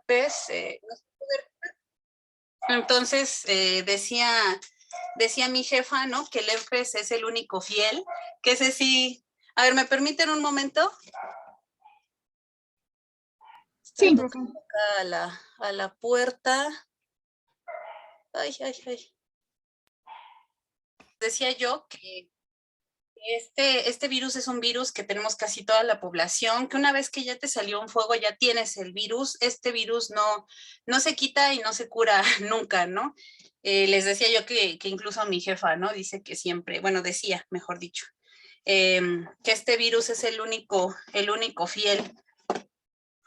herpes. Entonces, decía mi jefa, ¿no? Que el herpes es el único fiel, que ese sí. A ver, ¿me permiten un momento? Sí, Está tocando acá a la puerta. Ay, ay, ay. Decía yo que este virus es un virus que tenemos casi toda la población, que una vez que ya te salió un fuego, ya tienes el virus. Este virus no se quita y no se cura nunca, ¿no? Les decía yo que incluso mi jefa, ¿no? Dice que siempre, bueno, decía, mejor dicho, que este virus es el único fiel.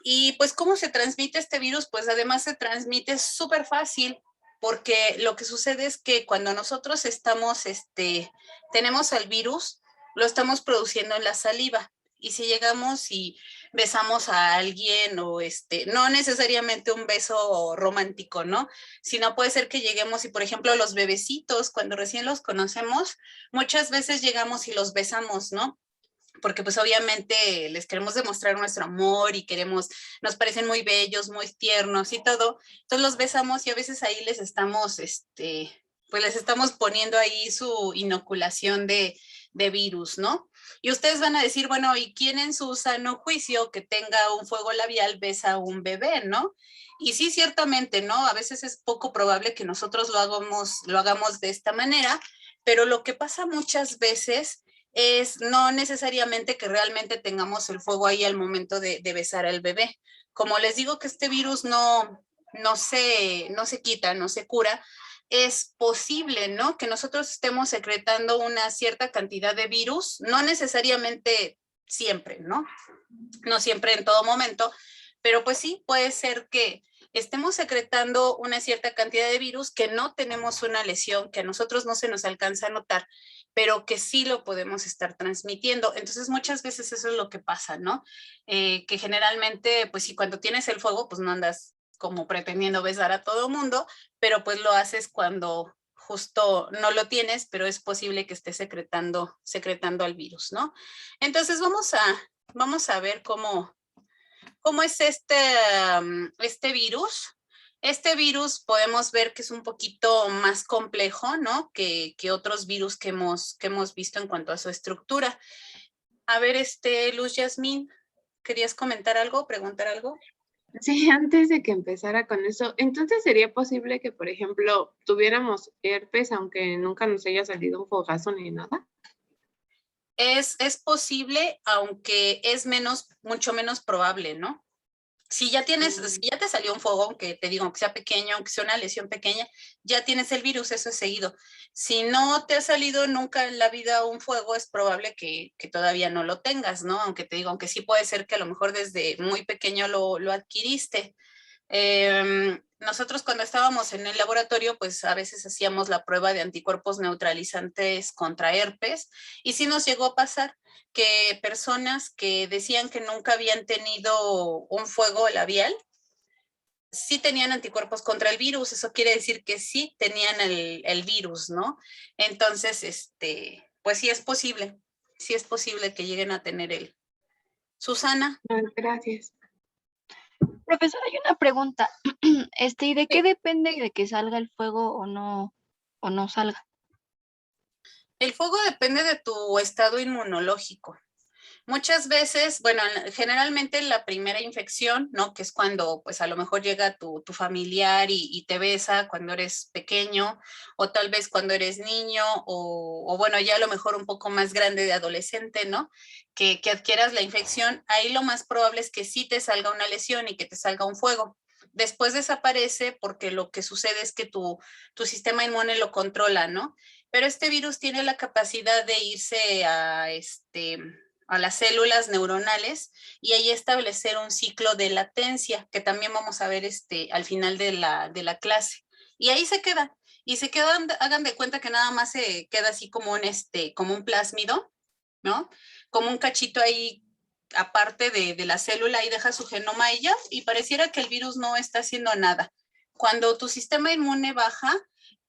Y pues, ¿cómo se transmite este virus? Pues además se transmite súper fácil, porque lo que sucede es que cuando nosotros tenemos el virus, lo estamos produciendo en la saliva. Y si llegamos y besamos a alguien o no necesariamente un beso romántico, ¿no? Sino puede ser que lleguemos y, por ejemplo, los bebecitos, cuando recién los conocemos, muchas veces llegamos y los besamos, ¿no? Porque pues obviamente les queremos demostrar nuestro amor y nos parecen muy bellos, muy tiernos y todo, entonces los besamos y a veces ahí pues les estamos poniendo ahí su inoculación de virus, ¿no? Y ustedes van a decir, bueno, ¿y quién en su sano juicio que tenga un fuego labial besa a un bebé, ¿no? Y sí, ciertamente, ¿no? A veces es poco probable que nosotros lo hagamos de esta manera, pero lo que pasa muchas veces es no necesariamente que realmente tengamos el fuego ahí al momento de besar al bebé. Como les digo que este virus no se quita, no se cura, es posible, ¿no? Que nosotros estemos secretando una cierta cantidad de virus, no necesariamente siempre, ¿no? No siempre en todo momento, pero pues sí, puede ser que estemos secretando una cierta cantidad de virus, que no tenemos una lesión, que a nosotros no se nos alcanza a notar, pero que sí lo podemos estar transmitiendo. Entonces, muchas veces eso es lo que pasa, ¿no? Que generalmente, pues sí, cuando tienes el fuego, pues no andas como pretendiendo besar a todo mundo, pero pues lo haces cuando justo no lo tienes, pero es posible que estés secretando al virus, ¿no? Entonces, vamos a ver cómo es este virus. Este virus podemos ver que es un poquito más complejo, ¿no? Que otros virus que hemos visto en cuanto a su estructura. A ver, Luz Yasmín, ¿querías comentar algo, preguntar algo? sí, antes de que empezara con eso, entonces sería posible que, por ejemplo, tuviéramos herpes aunque nunca nos haya salido un fogazo ni nada. Es posible, aunque es mucho menos probable, ¿no? Si ya te salió un fuego, aunque te digo, aunque sea pequeño, aunque sea una lesión pequeña, ya tienes el virus, eso es seguido. Si no te ha salido nunca en la vida un fuego, es probable que todavía no lo tengas, ¿no? Aunque te digo, aunque sí puede ser que a lo mejor desde muy pequeño lo adquiriste. Nosotros cuando estábamos en el laboratorio, pues a veces hacíamos la prueba de anticuerpos neutralizantes contra herpes y sí nos llegó a pasar que personas que decían que nunca habían tenido un fuego labial, sí tenían anticuerpos contra el virus. Eso quiere decir que sí tenían el virus, ¿no? Entonces, pues sí es posible que lleguen a tener el. Susana. Gracias. Profesora, hay una pregunta. ¿Y de qué Sí. depende de que salga el fuego o no salga? El fuego depende de tu estado inmunológico. Muchas veces, bueno, generalmente la primera infección, ¿no? Que es cuando pues a lo mejor llega tu familiar y te besa cuando eres pequeño, o tal vez cuando eres niño, o bueno, ya a lo mejor un poco más grande de adolescente, ¿no? Que adquieras la infección, ahí lo más probable es que sí te salga una lesión y que te salga un fuego. Después desaparece porque lo que sucede es que tu sistema inmune lo controla, ¿no? Pero este virus tiene la capacidad de irse a las células neuronales y ahí establecer un ciclo de latencia, que también vamos a ver al final de la clase. Y ahí se queda. Y se quedan, hagan de cuenta que nada más se queda así como un plásmido, ¿no? Como un cachito ahí aparte de la célula y deja su genoma ella y pareciera que el virus no está haciendo nada. Cuando tu sistema inmune baja,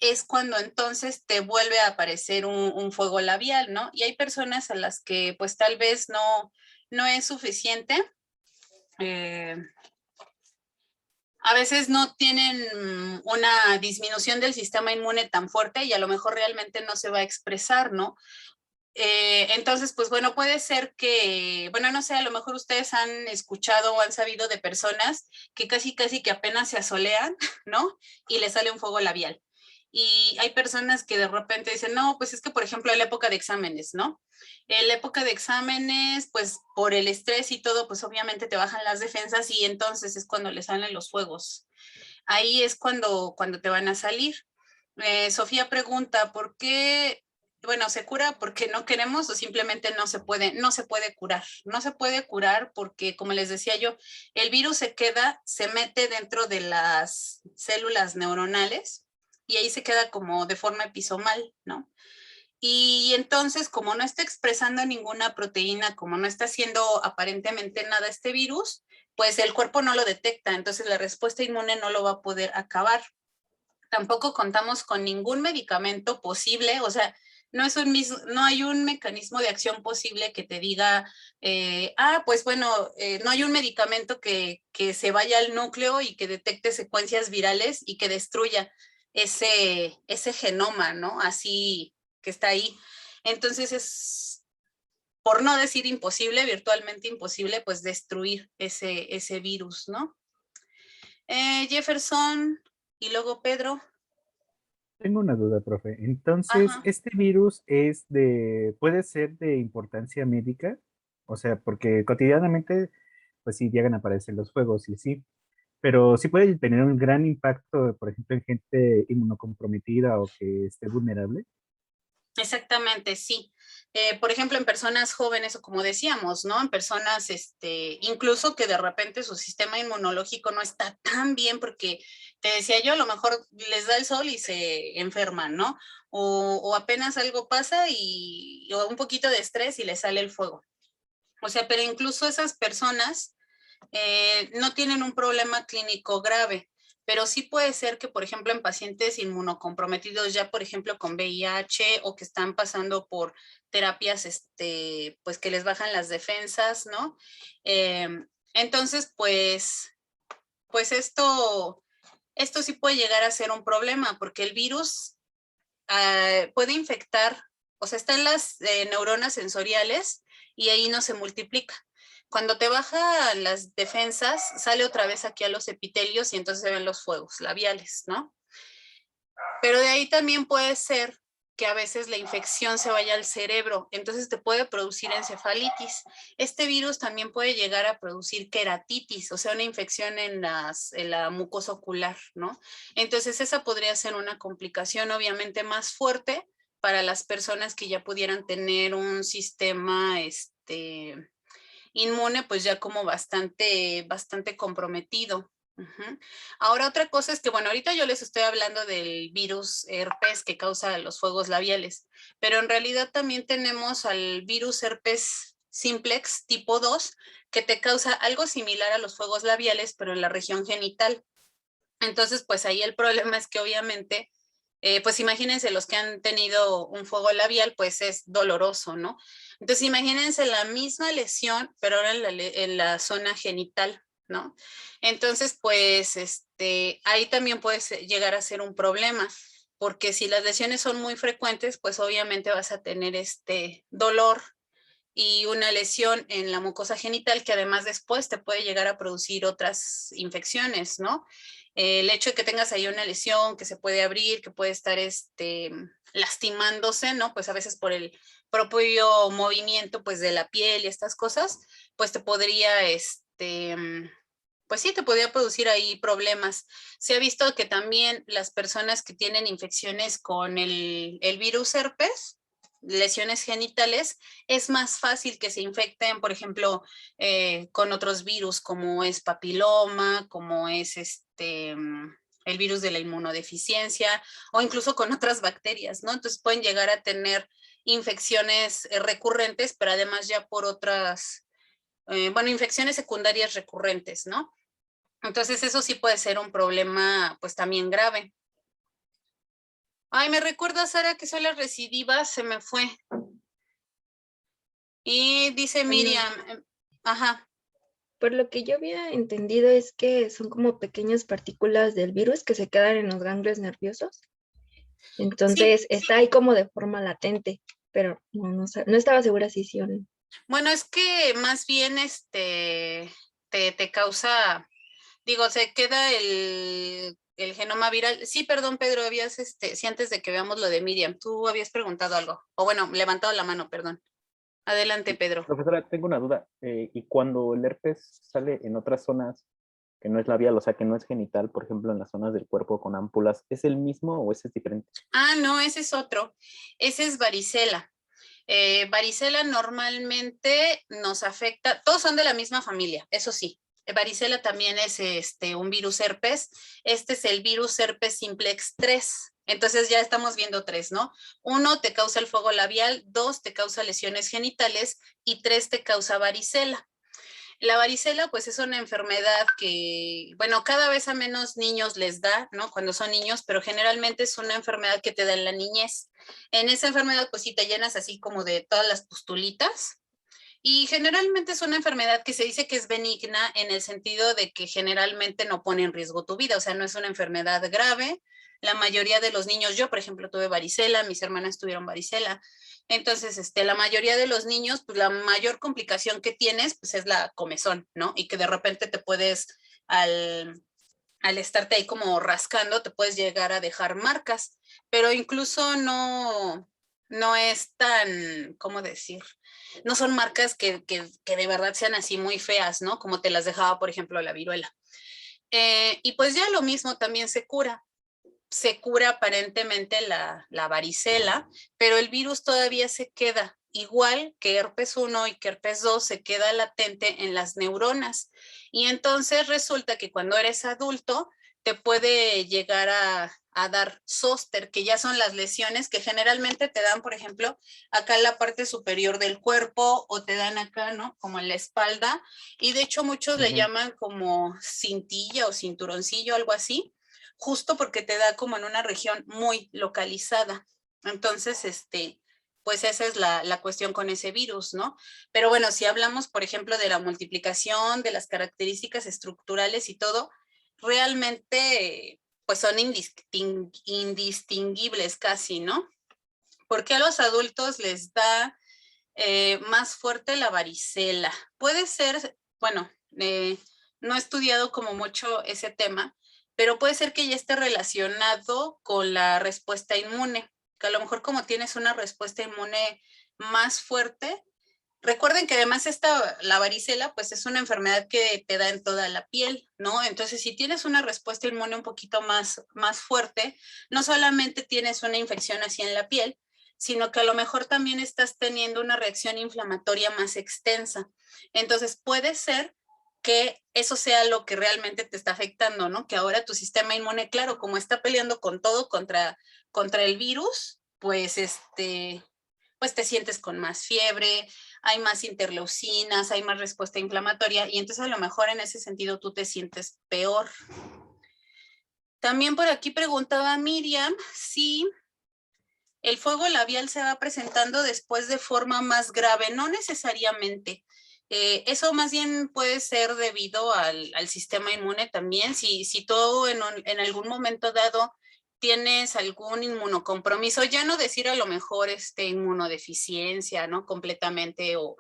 es cuando entonces te vuelve a aparecer un fuego labial, ¿no? Y hay personas a las que pues tal vez no es suficiente. a veces no tienen una disminución del sistema inmune tan fuerte y a lo mejor realmente no se va a expresar, ¿no? Entonces, pues bueno, puede ser que, bueno, no sé, a lo mejor ustedes han escuchado o han sabido de personas que casi que apenas se asolean, ¿no? Y les sale un fuego labial. Y hay personas que de repente dicen, no, pues es que, por ejemplo, en la época de exámenes, ¿no? En la época de exámenes, pues por el estrés y todo, pues obviamente te bajan las defensas y entonces es cuando les salen los fuegos. Ahí es cuando te van a salir. Sofía pregunta, ¿por qué? Bueno, ¿se cura porque no queremos o simplemente no se puede curar? No se puede curar porque, como les decía yo, el virus se mete dentro de las células neuronales y ahí se queda como de forma episomal, ¿no? Y entonces, como no está expresando ninguna proteína, como no está haciendo aparentemente nada este virus, pues el cuerpo no lo detecta, entonces la respuesta inmune no lo va a poder acabar. Tampoco contamos con ningún medicamento posible, o sea, no hay un mecanismo de acción posible que te diga, pues bueno, no hay un medicamento que se vaya al núcleo y que detecte secuencias virales y que destruya ese genoma, ¿no? Así que está ahí. Entonces es, por no decir imposible, virtualmente imposible, pues destruir ese virus, ¿no? Jefferson y luego Pedro. Tengo una duda, profe. Entonces, Ajá. ¿este virus puede ser de importancia médica? O sea, porque cotidianamente, pues sí, llegan a aparecer los fuegos y sí, pero sí puede tener un gran impacto, por ejemplo, en gente inmunocomprometida o que esté vulnerable. Exactamente, sí. Por ejemplo, en personas jóvenes o como decíamos, ¿no? En personas, incluso que de repente su sistema inmunológico no está tan bien porque, te decía yo, a lo mejor les da el sol y se enferman, ¿no? O apenas algo pasa o un poquito de estrés y les sale el fuego. O sea, pero incluso esas personas no tienen un problema clínico grave, pero sí puede ser que, por ejemplo, en pacientes inmunocomprometidos ya, por ejemplo, con VIH o que están pasando por terapias, pues que les bajan las defensas, ¿no? Eh, entonces, pues esto sí puede llegar a ser un problema porque el virus puede infectar, o sea, están las neuronas sensoriales y ahí no se multiplica. Cuando te baja las defensas, sale otra vez aquí a los epitelios y entonces se ven los fuegos labiales, ¿no? Pero de ahí también puede ser que a veces la infección se vaya al cerebro, entonces te puede producir encefalitis. Este virus también puede llegar a producir queratitis, o sea, una infección en la mucosa ocular, ¿no? Entonces esa podría ser una complicación obviamente más fuerte para las personas que ya pudieran tener un sistema, inmune, pues ya como bastante comprometido. Ujú. Ahora otra cosa es que, bueno, ahorita yo les estoy hablando del virus herpes que causa los fuegos labiales, pero en realidad también tenemos al virus herpes simplex tipo 2 que te causa algo similar a los fuegos labiales, pero en la región genital. Entonces, pues ahí el problema es que obviamente, pues imagínense los que han tenido un fuego labial, pues es doloroso, ¿no? Entonces, imagínense la misma lesión, pero ahora en la zona genital, ¿no? Entonces, pues, ahí también puede llegar a ser un problema, porque si las lesiones son muy frecuentes, pues obviamente vas a tener este dolor y una lesión en la mucosa genital que además después te puede llegar a producir otras infecciones, ¿no? El hecho de que tengas ahí una lesión que se puede abrir, que puede estar lastimándose, ¿no? Pues a veces por el propio movimiento pues de la piel y estas cosas, pues te podría, pues sí, te podría producir ahí problemas. Se ha visto que también las personas que tienen infecciones con el virus herpes, lesiones genitales, es más fácil que se infecten, por ejemplo, con otros virus como es papiloma, como es el virus de la inmunodeficiencia o incluso con otras bacterias, ¿no? Entonces pueden llegar a tener infecciones recurrentes, pero además ya por otras, bueno, infecciones secundarias recurrentes, ¿no? Entonces eso sí puede ser un problema pues también grave. Ay, me recuerda, Sara, que soy la recidiva, se me fue. Y dice Oye, Miriam, ajá, Por lo que yo había entendido es que son como pequeñas partículas del virus que se quedan en los ganglios nerviosos. Sí, Entonces está ahí como de forma latente, pero no estaba segura si sí o no. bueno, es que más bien te causa, digo, se queda el genoma viral. Sí, perdón, Pedro, habías, sí, antes de que veamos lo de Miriam, tú habías preguntado algo, o bueno, levantado la mano, perdón. Adelante, Pedro. Profesora, tengo una duda. ¿Y cuando el herpes sale en otras zonas que no es labial, o sea, que no es genital, por ejemplo, en las zonas del cuerpo con ámpulas, ¿es el mismo o ese es diferente? Ah, no, ese es otro. Ese es varicela. Varicela normalmente nos afecta, todos son de la misma familia, eso sí. Varicela también es un virus herpes. Este es el virus herpes simplex 3. Entonces ya estamos viendo 3, ¿no? 1 te causa el fuego labial, 2 te causa lesiones genitales y 3 te causa varicela. La varicela, pues es una enfermedad que, bueno, cada vez a menos niños les da, ¿no? Cuando son niños, pero generalmente es una enfermedad que te da en la niñez. En esa enfermedad, pues sí te llenas así como de todas las pustulitas. Y generalmente es una enfermedad que se dice que es benigna en el sentido de que generalmente no pone en riesgo tu vida, o sea, no es una enfermedad grave. La mayoría de los niños, yo por ejemplo tuve varicela, mis hermanas tuvieron varicela, entonces la mayoría de los niños, pues la mayor complicación que tienes, pues es la comezón, ¿no? Y que de repente te puedes, al estarte ahí como rascando, te puedes llegar a dejar marcas, pero incluso no es tan, ¿cómo decir? No son marcas que de verdad sean así muy feas, ¿no? Como te las dejaba, por ejemplo, la viruela. Y pues ya lo mismo también se cura aparentemente la varicela, pero el virus todavía se queda, igual que herpes 1 y que herpes 2 se queda latente en las neuronas. Y entonces resulta que cuando eres adulto te puede llegar a dar zóster, que ya son las lesiones que generalmente te dan, por ejemplo, acá en la parte superior del cuerpo o te dan acá, ¿no? Como en la espalda. Y de hecho muchos le llaman como cintilla o cinturoncillo, algo así, justo porque te da como en una región muy localizada. Entonces, pues esa es la cuestión con ese virus, ¿no? Pero bueno, si hablamos, por ejemplo, de la multiplicación, de las características estructurales y todo, realmente, pues son indistinguibles casi, ¿no? Porque a los adultos les da más fuerte la varicela. Puede ser, bueno, no he estudiado como mucho ese tema, pero puede ser que ya esté relacionado con la respuesta inmune, que a lo mejor como tienes una respuesta inmune más fuerte. Recuerden que además la varicela, pues es una enfermedad que te da en toda la piel, ¿no? Entonces, si tienes una respuesta inmune un poquito más fuerte, no solamente tienes una infección así en la piel, sino que a lo mejor también estás teniendo una reacción inflamatoria más extensa. Entonces, puede ser que eso sea lo que realmente te está afectando, ¿no? Que ahora tu sistema inmune, claro, como está peleando con todo contra el virus, pues te sientes con más fiebre, hay más interleucinas, hay más respuesta inflamatoria y entonces a lo mejor en ese sentido tú te sientes peor. También por aquí preguntaba Miriam si el fuego labial se va presentando después de forma más grave. No necesariamente. Eso más bien puede ser debido al sistema inmune también. Si tú en algún momento dado tienes algún inmunocompromiso, ya no decir a lo mejor inmunodeficiencia, ¿no? Completamente o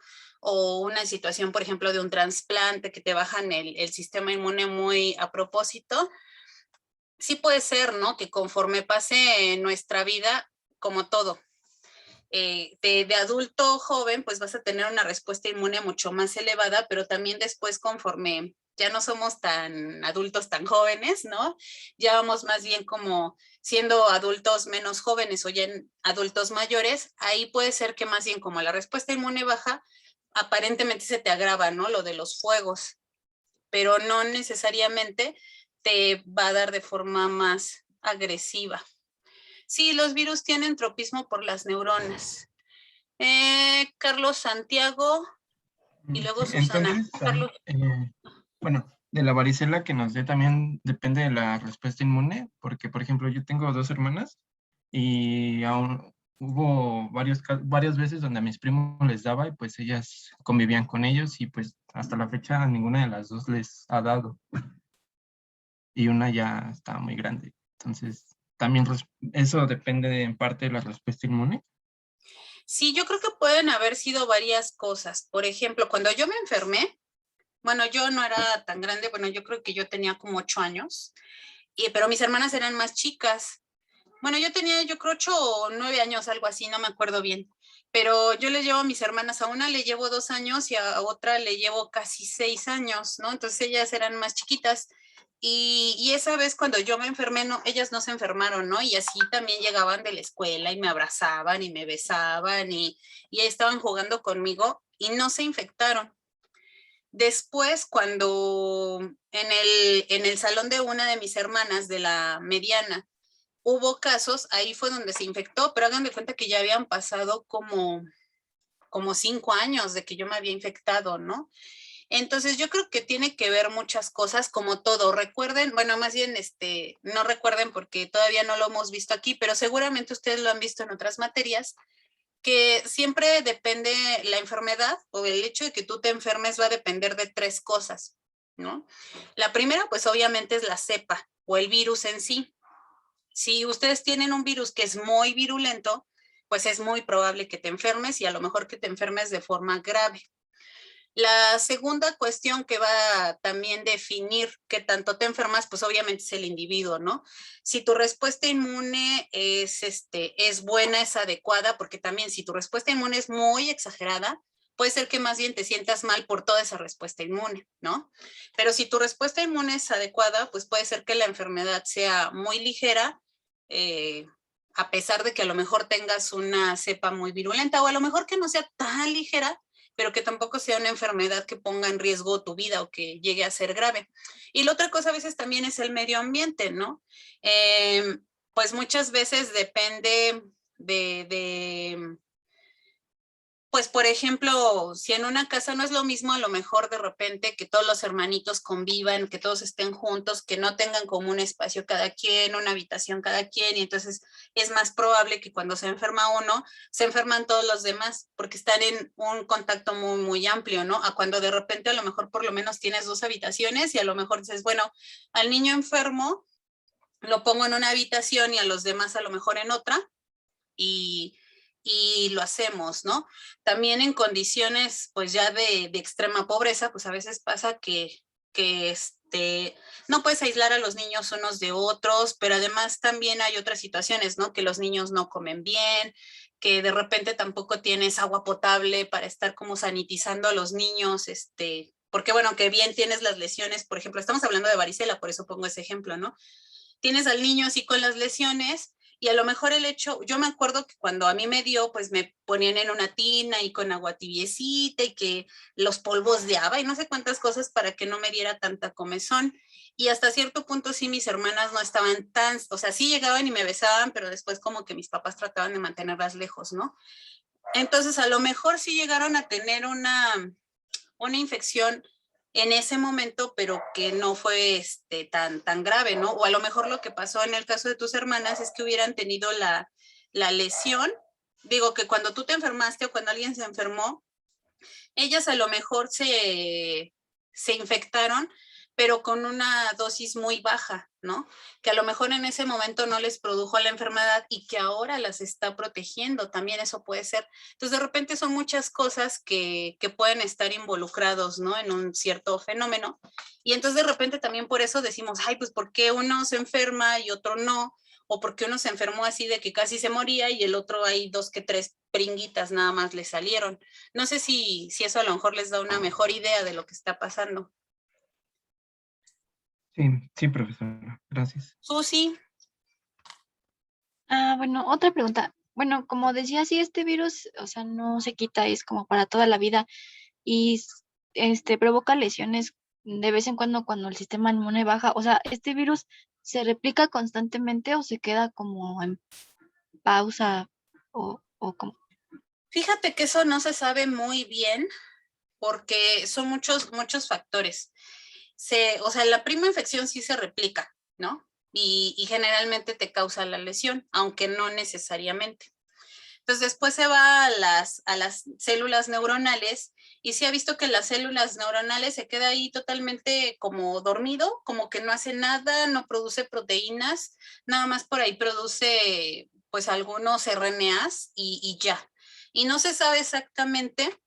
una situación, por ejemplo, de un trasplante que te bajan el sistema inmune muy a propósito. Sí puede ser, ¿no? Que conforme pase nuestra vida, como todo, de adulto joven, pues vas a tener una respuesta inmune mucho más elevada, pero también después conforme ya no somos tan adultos tan jóvenes, ¿no? Ya vamos más bien como siendo adultos menos jóvenes o ya adultos mayores, ahí puede ser que más bien como la respuesta inmune baja, aparentemente se te agrava, ¿no? Lo de los fuegos, pero no necesariamente te va a dar de forma más agresiva. Sí, los virus tienen tropismo por las neuronas. Carlos Santiago y luego Sí, Susana. entonces, Carlos. bueno, de la varicela que nos dé también depende de la respuesta inmune, porque por ejemplo yo tengo dos hermanas y hubo varias veces donde a mis primos les daba y pues ellas convivían con ellos y pues hasta la fecha ninguna de las dos les ha dado. Y una ya está muy grande. Entonces, también eso depende en parte de la respuesta inmune. Sí, yo creo que pueden haber sido varias cosas. Por ejemplo, cuando yo me enfermé, bueno, yo no era tan grande, bueno, yo creo que yo tenía como 8 años, pero mis hermanas eran más chicas. Bueno, yo tenía, yo creo, 8 o 9 años, algo así, no me acuerdo bien. Pero yo le llevo a mis hermanas, a una le llevo 2 años y a otra le llevo casi 6 años, ¿no? Entonces ellas eran más chiquitas. Y esa vez cuando yo me enfermé, no, ellas no se enfermaron, ¿no? Y así también llegaban de la escuela y me abrazaban y me besaban y ahí estaban jugando conmigo y no se infectaron. Después, cuando en el salón de una de mis hermanas, de la mediana, hubo casos, ahí fue donde se infectó, pero hagan de cuenta que ya habían pasado como 5 años de que yo me había infectado, ¿no? Entonces yo creo que tiene que ver muchas cosas, como todo. Recuerden, bueno, más bien no recuerden porque todavía no lo hemos visto aquí, pero seguramente ustedes lo han visto en otras materias, que siempre depende la enfermedad o el hecho de que tú te enfermes va a depender de 3 cosas, ¿no? La primera, pues obviamente es la cepa o el virus en sí. Si ustedes tienen un virus que es muy virulento, pues es muy probable que te enfermes y a lo mejor que te enfermes de forma grave. La segunda cuestión que va a también definir qué tanto te enfermas, pues obviamente es el individuo, ¿no? Si tu respuesta inmune es buena, es adecuada, porque también si tu respuesta inmune es muy exagerada, puede ser que más bien te sientas mal por toda esa respuesta inmune, ¿no? Pero si tu respuesta inmune es adecuada, pues puede ser que la enfermedad sea muy ligera, a pesar de que a lo mejor tengas una cepa muy virulenta o a lo mejor que no sea tan ligera, pero que tampoco sea una enfermedad que ponga en riesgo tu vida o que llegue a ser grave. Y la otra cosa a veces también es el medio ambiente, ¿no? Pues muchas veces depende pues por ejemplo, si en una casa no es lo mismo, a lo mejor de repente que todos los hermanitos convivan, que todos estén juntos, que no tengan como un espacio cada quien, una habitación cada quien, y entonces es más probable que cuando se enferma uno, se enferman todos los demás, porque están en un contacto muy, muy amplio, ¿no? A cuando de repente a lo mejor por lo menos tienes 2 habitaciones y a lo mejor dices, bueno, al niño enfermo lo pongo en una habitación y a los demás a lo mejor en otra, y lo hacemos, ¿no? También en condiciones pues ya de extrema pobreza, pues a veces pasa que no puedes aislar a los niños unos de otros, pero además también hay otras situaciones, ¿no? Que los niños no comen bien, que de repente tampoco tienes agua potable para estar como sanitizando a los niños, porque bueno, que bien tienes las lesiones, por ejemplo, estamos hablando de varicela, por eso pongo ese ejemplo, ¿no? Tienes al niño así con las lesiones y a lo mejor el hecho, yo me acuerdo que cuando a mí me dio, pues me ponían en una tina y con agua tibiecita y que los polvos de haba y no sé cuántas cosas para que no me diera tanta comezón. Y hasta cierto punto sí mis hermanas no estaban tan, o sea, sí llegaban y me besaban, pero después como que mis papás trataban de mantenerlas lejos, ¿no? Entonces a lo mejor sí llegaron a tener una infección en ese momento, pero que no fue tan grave, ¿no? O a lo mejor lo que pasó en el caso de tus hermanas es que hubieran tenido la lesión. Digo que cuando tú te enfermaste o cuando alguien se enfermó, ellas a lo mejor se infectaron, pero con una dosis muy baja, ¿no? Que a lo mejor en ese momento no les produjo la enfermedad y que ahora las está protegiendo, también eso puede ser. Entonces, de repente son muchas cosas que pueden estar involucrados, ¿no? En un cierto fenómeno. Y entonces, de repente también por eso decimos, ay, pues, ¿por qué uno se enferma y otro no? O porque uno se enfermó así de que casi se moría y el otro hay 2 que 3 pringuitas nada más le salieron. No sé si eso a lo mejor les da una mejor idea de lo que está pasando. Sí, sí, profesora, gracias. Susi. Bueno, otra pregunta. Bueno, como decía, si este virus, o sea, no se quita, es como para toda la vida y provoca lesiones de vez en cuando el sistema inmune baja. O sea, ¿este virus se replica constantemente o se queda como en pausa o como? Fíjate que eso no se sabe muy bien porque son muchos factores. O sea, la prima infección sí se replica, ¿no? Y generalmente te causa la lesión, aunque no necesariamente. Entonces después se va a las células neuronales y se ha visto que las células neuronales se queda ahí totalmente como dormido, como que no hace nada, no produce proteínas, nada más por ahí produce pues algunos RNAs y ya. Y no se sabe exactamente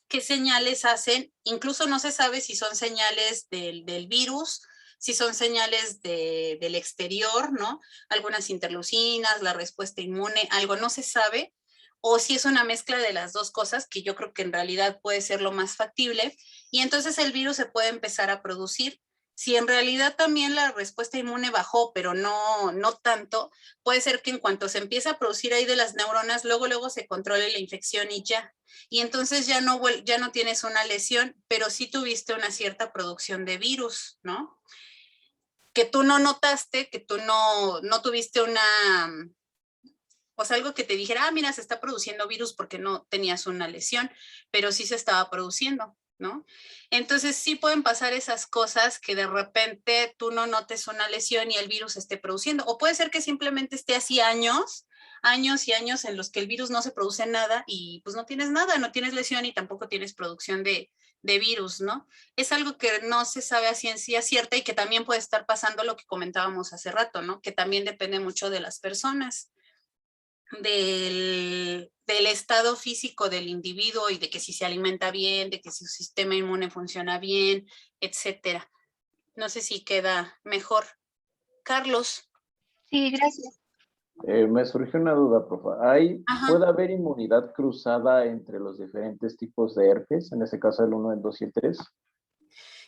qué señales hacen, incluso no se sabe si son señales del virus, si son señales del exterior, ¿no? Algunas interleucinas, la respuesta inmune, algo no se sabe, o si es una mezcla de las dos cosas, que yo creo que en realidad puede ser lo más factible, y entonces el virus se puede empezar a producir. Si en realidad también la respuesta inmune bajó, pero no tanto, puede ser que en cuanto se empieza a producir ahí de las neuronas, luego se controle la infección y ya. Y entonces ya no tienes una lesión, pero sí tuviste una cierta producción de virus, ¿no? Que tú no notaste, que tú no tuviste pues algo que te dijera, mira, se está produciendo virus porque no tenías una lesión, pero sí se estaba produciendo, ¿no? Entonces sí pueden pasar esas cosas que de repente tú no notes una lesión y el virus esté produciendo, o puede ser que simplemente esté así años y años en los que el virus no se produce nada y pues no tienes nada, no tienes lesión y tampoco tienes producción de virus, ¿no? Es algo que no se sabe a ciencia cierta y que también puede estar pasando lo que comentábamos hace rato, ¿no? Que también depende mucho de las personas. Del estado físico del individuo y de que si se alimenta bien, de que si su sistema inmune funciona bien, etcétera. No sé si queda mejor. Carlos. Sí, gracias. Me surgió una duda, profe. ¿Puede haber inmunidad cruzada entre los diferentes tipos de herpes? En este caso, el 1, el 2 y el 3.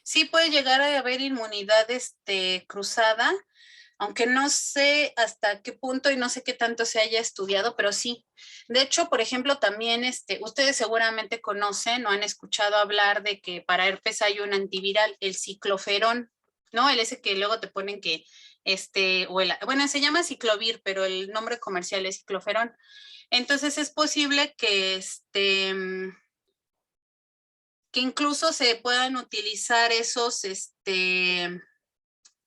Sí puede llegar a haber inmunidad cruzada, aunque no sé hasta qué punto y no sé qué tanto se haya estudiado, pero sí. De hecho, por ejemplo, también ustedes seguramente conocen o han escuchado hablar de que para herpes hay un antiviral, el cicloferón, ¿no? El ese que luego te ponen que, bueno, se llama ciclovir, pero el nombre comercial es cicloferón. Entonces es posible que que incluso se puedan utilizar esos,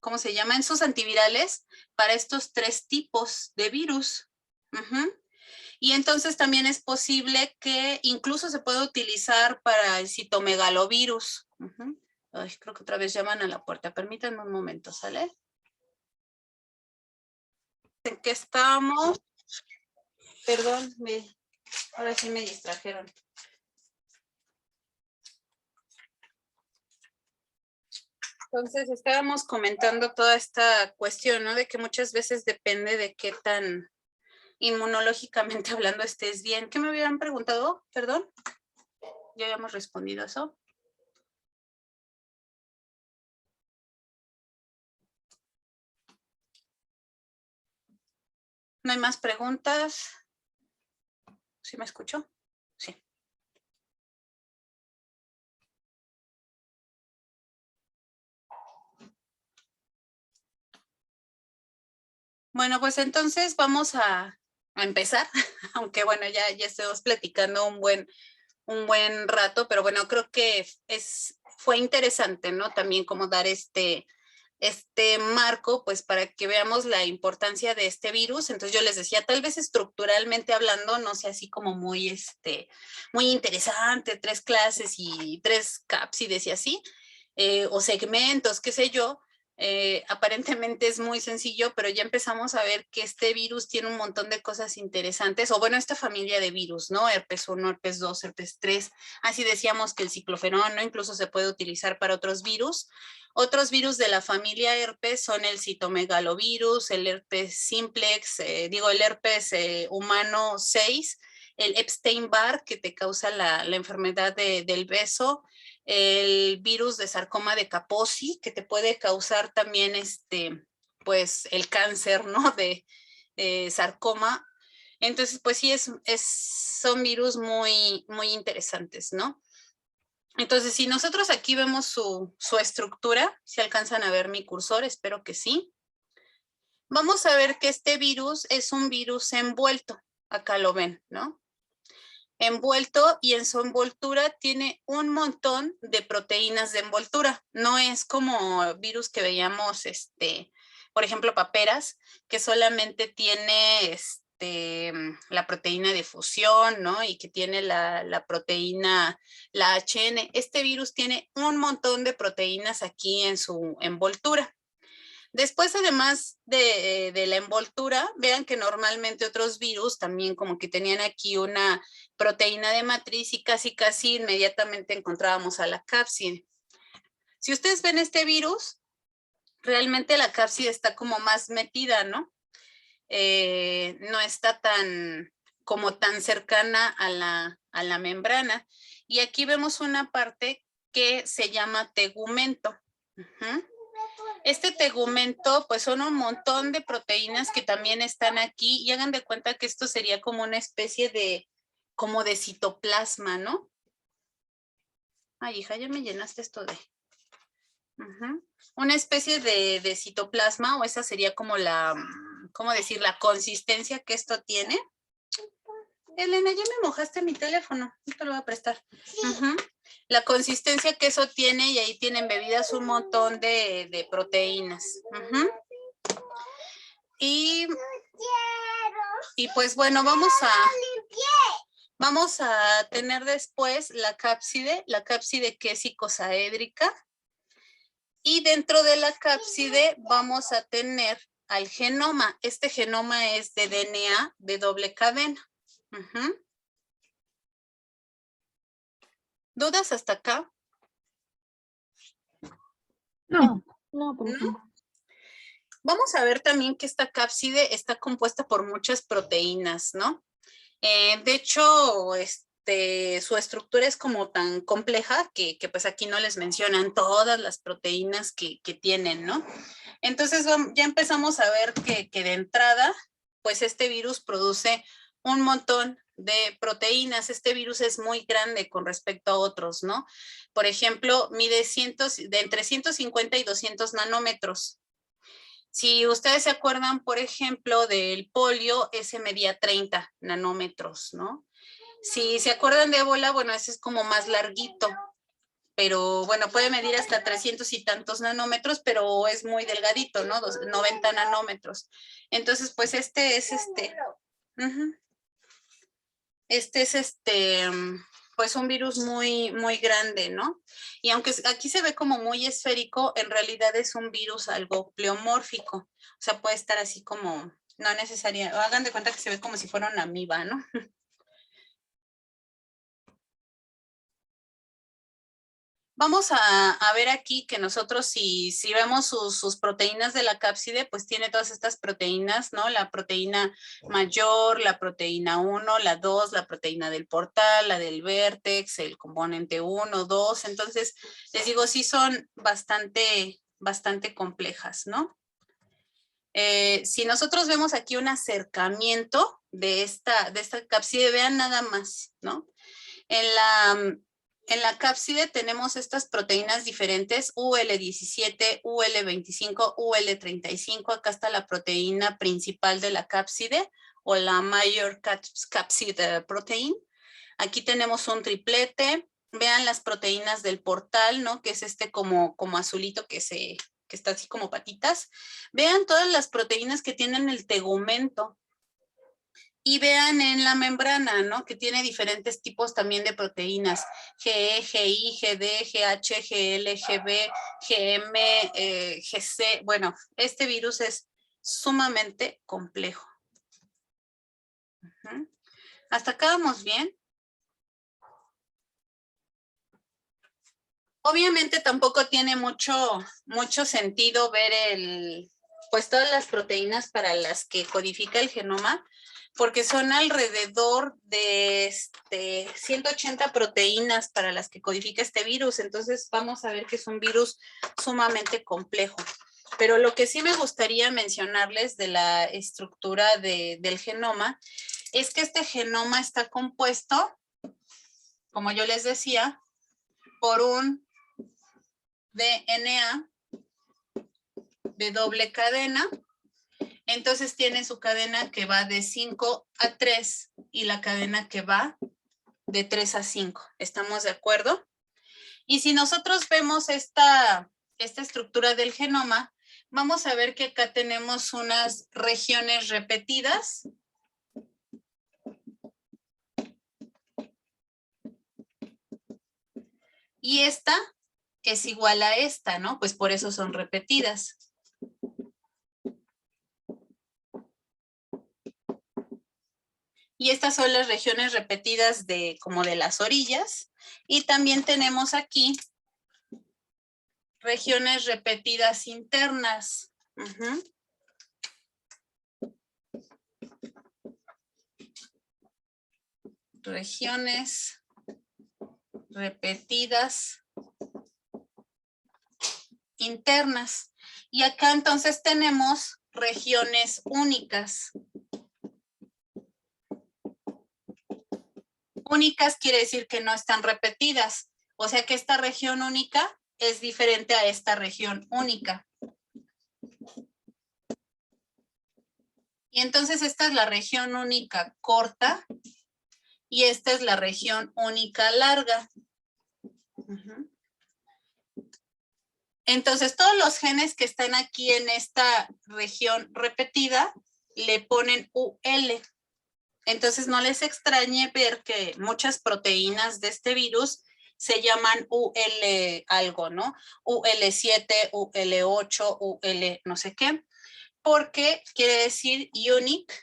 ¿cómo se llaman? Esos antivirales para estos 3 tipos de virus. Y entonces también es posible que incluso se pueda utilizar para el citomegalovirus. Ay, creo que otra vez llaman a la puerta. Permítanme un momento, ¿sale? ¿En qué estamos? Perdón, ahora sí me distrajeron. Entonces estábamos comentando toda esta cuestión, ¿no? De que muchas veces depende de qué tan inmunológicamente hablando estés bien. ¿Qué me hubieran preguntado? Perdón. Ya habíamos respondido eso. ¿No hay más preguntas? ¿Sí me escuchó? Sí. Bueno, pues entonces vamos a empezar, aunque bueno, ya estamos platicando un buen rato, pero bueno, creo que fue interesante, ¿no? También como dar este marco, pues para que veamos la importancia de este virus. Entonces yo les decía, tal vez estructuralmente hablando, no sé, así como muy interesante, 3 clases y 3 cápsides y así, o segmentos, qué sé yo. Aparentemente es muy sencillo, pero ya empezamos a ver que este virus tiene un montón de cosas interesantes, o bueno, esta familia de virus, ¿no? Herpes 1, herpes 2, herpes 3, así decíamos que el cicloferón, ¿no? Incluso se puede utilizar para otros virus. Otros virus de la familia herpes son el citomegalovirus, el herpes simplex, el herpes humano 6, el Epstein-Barr, que te causa la enfermedad del beso, el virus de sarcoma de Kaposi, que te puede causar también pues el cáncer, ¿no? De sarcoma. Entonces, pues sí, son virus muy, muy interesantes, ¿no? Entonces, si nosotros aquí vemos su estructura, si alcanzan a ver mi cursor, espero que sí. Vamos a ver que este virus es un virus envuelto. Acá lo ven, ¿no? Envuelto, y en su envoltura tiene un montón de proteínas de envoltura. No es como virus que veíamos, por ejemplo, paperas, que solamente tiene la proteína de fusión, ¿no? Y que tiene la proteína, la HN. Este virus tiene un montón de proteínas aquí en su envoltura. Después, además de la envoltura, vean que normalmente otros virus también como que tenían aquí una proteína de matriz y casi inmediatamente encontrábamos a la cápside. Si ustedes ven este virus, realmente la cápside está como más metida, ¿no? No está tan cercana a la membrana. Y aquí vemos una parte que se llama tegumento. Este tegumento, pues son un montón de proteínas que también están aquí, y hagan de cuenta que esto sería como una especie de, como de citoplasma, ¿no? Ay, hija, ya me llenaste esto de... Una especie de citoplasma, o esa sería como la, ¿cómo decir? La consistencia que esto tiene. Elena, ya me mojaste mi teléfono, no te lo voy a prestar. La consistencia que eso tiene, y ahí tienen bebidas un montón de proteínas. Y pues bueno, vamos a tener después la cápside que es icosaédrica. Y dentro de la cápside vamos a tener al genoma. Este genoma es de DNA de doble cadena. ¿Dudas hasta acá? No. No, por ejemplo. Vamos a ver también que esta cápside está compuesta por muchas proteínas, ¿no? De hecho, su estructura es como tan compleja que pues aquí no les mencionan todas las proteínas que tienen, ¿no? Entonces ya empezamos a ver que de entrada, pues este virus produce un montón de proteínas. Este virus es muy grande con respecto a otros, ¿no? Por ejemplo, mide de entre 150 y 200 nanómetros. Si ustedes se acuerdan, por ejemplo, del polio, ese medía 30 nanómetros, ¿no? Si se acuerdan de ébola, bueno, ese es como más larguito, pero bueno, puede medir hasta 300 y tantos nanómetros, pero es muy delgadito, ¿no? 90 nanómetros. Entonces, pues este es pues un virus muy, muy grande, ¿no? Y aunque aquí se ve como muy esférico, en realidad es un virus algo pleomórfico. O sea, puede estar así como, no necesaria, hagan de cuenta que se ve como si fuera una amiba, ¿no? Vamos a ver aquí que nosotros si vemos sus proteínas de la cápside, pues tiene todas estas proteínas, ¿no? La proteína mayor, la proteína 1, la 2, la proteína del portal, la del vértex, el componente 1, 2. Entonces, les digo, sí son bastante complejas, ¿no? Si nosotros vemos aquí un acercamiento de esta cápside, vean nada más, ¿no? En la cápside tenemos estas proteínas diferentes, UL17, UL25, UL35. Acá está la proteína principal de la cápside, o la Major Capsid Protein. Aquí tenemos un triplete. Vean las proteínas del portal, ¿no? Que es como azulito que está así como patitas. Vean todas las proteínas que tienen el tegumento. Y vean en la membrana, ¿no? Que tiene diferentes tipos también de proteínas. GE, GI, GD, GH, GL, GB, GM, GC. Bueno, este virus es sumamente complejo. ¿Hasta acá vamos bien? Obviamente tampoco tiene mucho sentido ver pues todas las proteínas para las que codifica el genoma, porque son alrededor de 180 proteínas para las que codifica este virus. Entonces vamos a ver que es un virus sumamente complejo. Pero lo que sí me gustaría mencionarles de la estructura del genoma es que este genoma está compuesto, como yo les decía, por un DNA de doble cadena. Entonces tiene su cadena que va de 5 a 3 y la cadena que va de 3 a 5. ¿Estamos de acuerdo? Y si nosotros vemos esta estructura del genoma, vamos a ver que acá tenemos unas regiones repetidas Y esta es igual a esta, ¿no? Pues por eso son repetidas. Y estas son las regiones repetidas como de las orillas. Y también tenemos aquí regiones repetidas internas. Regiones repetidas internas. Y acá entonces tenemos regiones únicas. Únicas quiere decir que no están repetidas. O sea que esta región única es diferente a esta región única. Y entonces esta es la región única corta y esta es la región única larga. Entonces todos los genes que están aquí en esta región repetida le ponen UL. Entonces no les extrañe ver que muchas proteínas de este virus se llaman UL algo, ¿no? UL7, UL8, UL no sé qué, porque quiere decir unique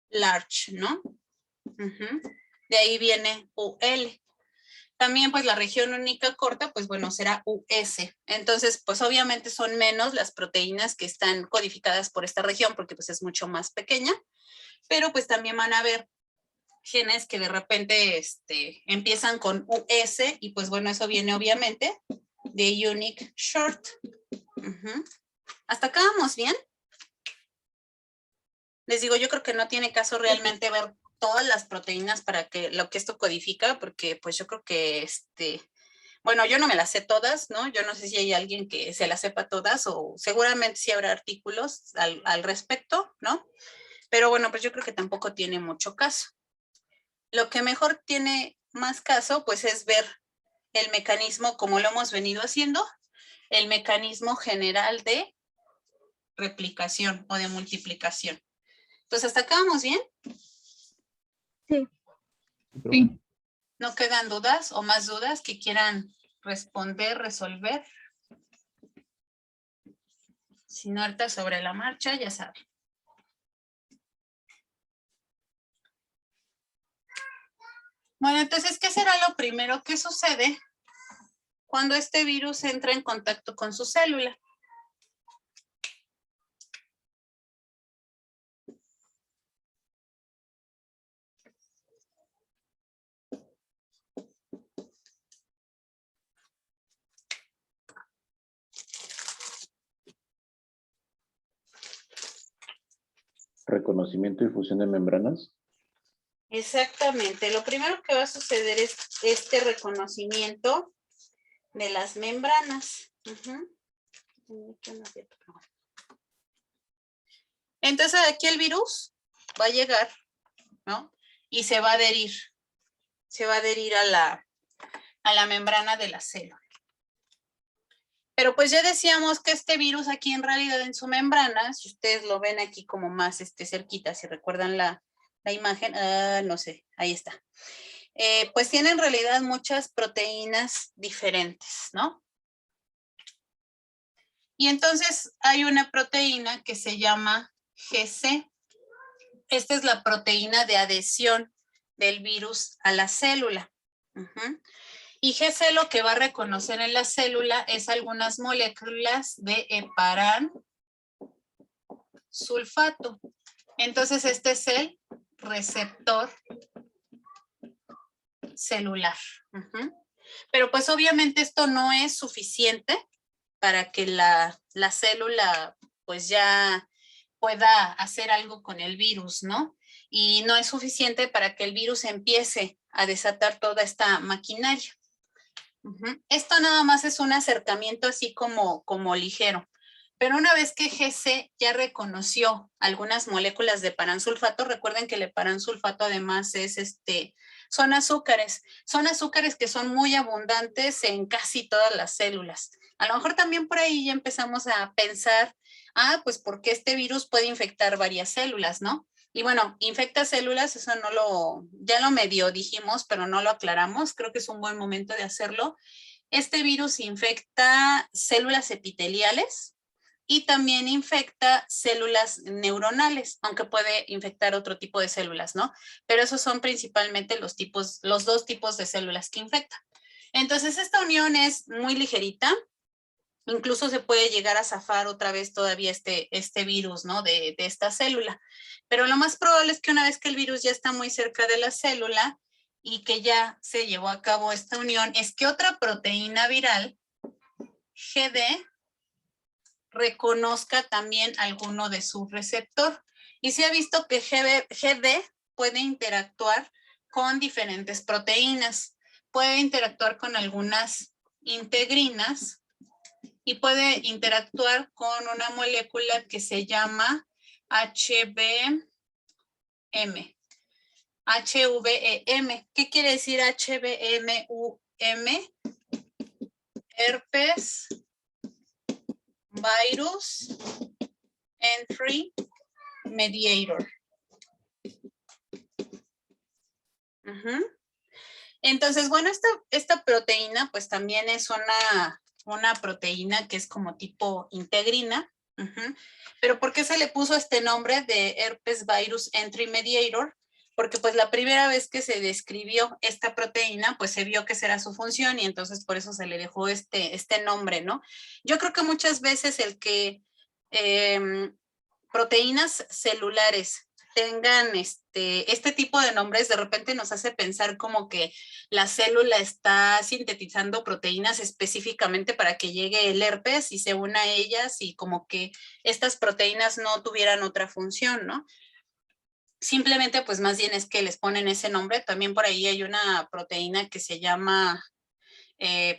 large, ¿no? De ahí viene UL. También pues la región única corta, pues bueno, será US. Entonces, pues obviamente son menos las proteínas que están codificadas por esta región porque pues es mucho más pequeña, pero pues también van a haber genes que de repente empiezan con US y pues bueno, eso viene obviamente de unique short. ¿Hasta acá vamos bien? Les digo, yo creo que no tiene caso realmente ver todas las proteínas para que lo que esto codifica, porque pues yo creo que bueno, yo no me las sé todas, ¿no? Yo no sé si hay alguien que se las sepa todas o seguramente sí habrá artículos al respecto, ¿no? Pero bueno, pues yo creo que tampoco tiene mucho caso. Lo que mejor tiene más caso, pues es ver el mecanismo como lo hemos venido haciendo, el mecanismo general de replicación o de multiplicación. Entonces, ¿hasta acá vamos bien? Sí. Sí. ¿No quedan dudas o más dudas que quieran responder, resolver? Si no, ahorita sobre la marcha, ya saben. Bueno, entonces, ¿qué será lo primero que sucede cuando este virus entra en contacto con su célula? Reconocimiento y fusión de membranas. Exactamente. Lo primero que va a suceder es este reconocimiento de las membranas. Entonces aquí el virus va a llegar, ¿no? Y se va a adherir. Se va a adherir a la membrana de la célula. Pero pues ya decíamos que este virus aquí en realidad en su membrana, si ustedes lo ven aquí como más cerquita, si recuerdan la imagen, no sé, ahí está. Pues tiene en realidad muchas proteínas diferentes, ¿no? Y entonces hay una proteína que se llama GC. Esta es la proteína de adhesión del virus a la célula. Y GC lo que va a reconocer en la célula es algunas moléculas de heparan sulfato. Entonces este es el receptor celular. Pero pues obviamente esto no es suficiente para que la célula pues ya pueda hacer algo con el virus, ¿no? Y no es suficiente para que el virus empiece a desatar toda esta maquinaria. Esto nada más es un acercamiento así como ligero. Pero una vez que GC ya reconoció algunas moléculas de paransulfato, recuerden que el paransulfato además es son azúcares que son muy abundantes en casi todas las células. A lo mejor también por ahí ya empezamos a pensar, pues porque este virus puede infectar varias células, ¿no? Y bueno, infecta células, eso ya lo medio dijimos, pero no lo aclaramos. Creo que es un buen momento de hacerlo. Este virus infecta células epiteliales y también infecta células neuronales, aunque puede infectar otro tipo de células, ¿no? Pero esos son principalmente los dos tipos de células que infecta. Entonces, esta unión es muy ligerita. Incluso se puede llegar a zafar otra vez todavía este virus, ¿no? De esta célula. Pero lo más probable es que una vez que el virus ya está muy cerca de la célula y que ya se llevó a cabo esta unión, es que otra proteína viral, GD, reconozca también alguno de su receptor. Y se ha visto que GD puede interactuar con diferentes proteínas. Puede interactuar con algunas integrinas y puede interactuar con una molécula que se llama HVEM. HVEM. ¿Qué quiere decir HVEM? Herpes Virus Entry Mediator. Entonces, bueno, esta proteína pues también es una proteína que es como tipo integrina. Pero ¿por qué se le puso este nombre de Herpes Virus Entry Mediator? Porque pues la primera vez que se describió esta proteína, pues se vio que esa era su función y entonces por eso se le dejó este nombre, ¿no? Yo creo que muchas veces el que proteínas celulares tengan este tipo de nombres, de repente nos hace pensar como que la célula está sintetizando proteínas específicamente para que llegue el herpes y se una a ellas y como que estas proteínas no tuvieran otra función, ¿no? Simplemente pues más bien es que les ponen ese nombre. También por ahí hay una proteína que se llama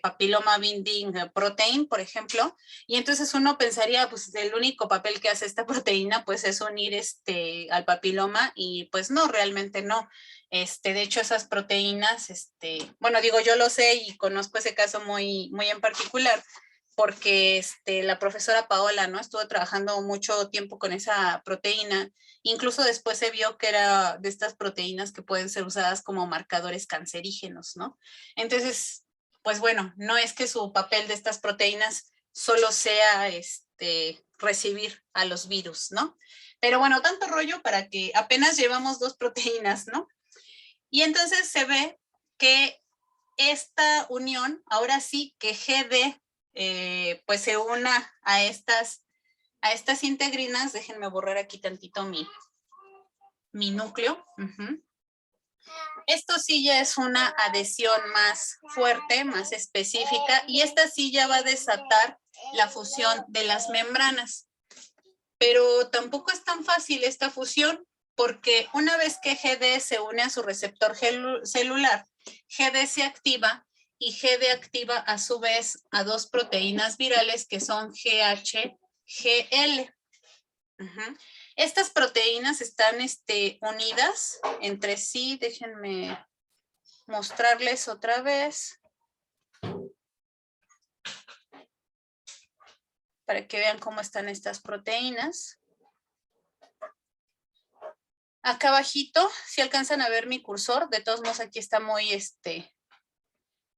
papiloma binding protein, por ejemplo, y entonces uno pensaría, pues el único papel que hace esta proteína, pues es unir al papiloma, y pues no, realmente no. De hecho, esas proteínas, bueno, digo, yo lo sé y conozco ese caso muy, muy en particular, porque la profesora Paola, ¿no? Estuvo trabajando mucho tiempo con esa proteína, incluso después se vio que era de estas proteínas que pueden ser usadas como marcadores cancerígenos, ¿no? Entonces, pues bueno, no es que su papel de estas proteínas solo sea recibir a los virus, ¿no? Pero bueno, tanto rollo para que apenas llevamos 2 proteínas, ¿no? Y entonces se ve que esta unión, ahora sí que GD, pues se una a estas integrinas. Déjenme borrar aquí tantito mi núcleo. Esto sí ya es una adhesión más fuerte, más específica, y esta sí ya va a desatar la fusión de las membranas. Pero tampoco es tan fácil esta fusión, porque una vez que GD se une a su receptor celular, GD se activa y GD activa a su vez a 2 proteínas virales que son GH, GL. Estas proteínas están unidas entre sí. Déjenme mostrarles otra vez para que vean cómo están estas proteínas. Acá abajito, si alcanzan a ver mi cursor, de todos modos aquí está muy,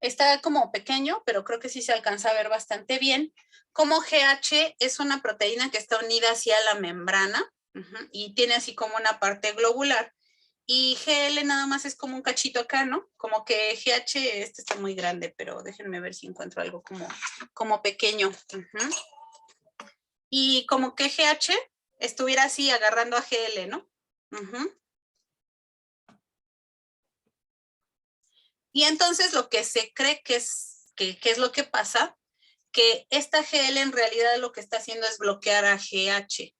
está como pequeño, pero creo que sí se alcanza a ver bastante bien. Como GH es una proteína que está unida hacia la membrana, y tiene así como una parte globular. Y GL nada más es como un cachito acá, ¿no? Como que GH, está muy grande, pero déjenme ver si encuentro algo como pequeño. Y como que GH estuviera así agarrando a GL, ¿no? Y entonces lo que se cree que es lo que pasa, que esta GL en realidad lo que está haciendo es bloquear a GH.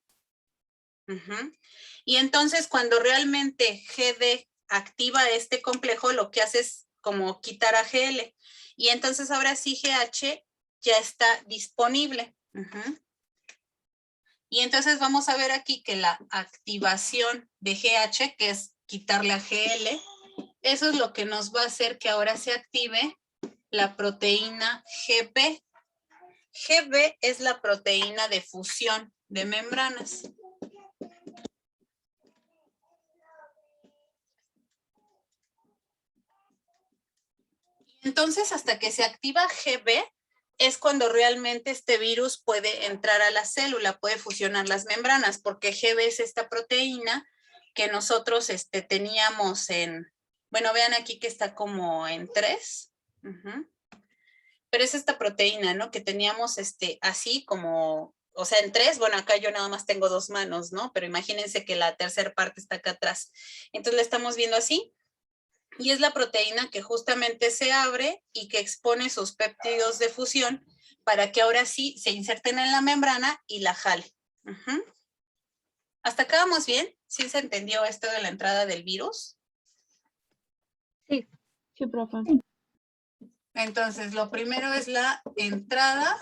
Y entonces cuando realmente GD activa este complejo, lo que hace es como quitar a GL. Y entonces ahora sí GH ya está disponible. Y entonces vamos a ver aquí que la activación de GH, que es quitarle a GL, eso es lo que nos va a hacer que ahora se active la proteína GB. GB es la proteína de fusión de membranas. Entonces, hasta que se activa GB, es cuando realmente este virus puede entrar a la célula, puede fusionar las membranas, porque GB es esta proteína que nosotros teníamos en, bueno, vean aquí que está como en 3. Pero es esta proteína, ¿no? Que teníamos así como, o sea, en 3, bueno, acá yo nada más tengo 2 manos, ¿no? Pero imagínense que la tercera parte está acá atrás. Entonces la estamos viendo así. Y es la proteína que justamente se abre y que expone sus péptidos de fusión para que ahora sí se inserten en la membrana y la jale. ¿Hasta acá vamos bien? ¿Sí se entendió esto de la entrada del virus? Sí. Sí, profe. Entonces, lo primero es la entrada,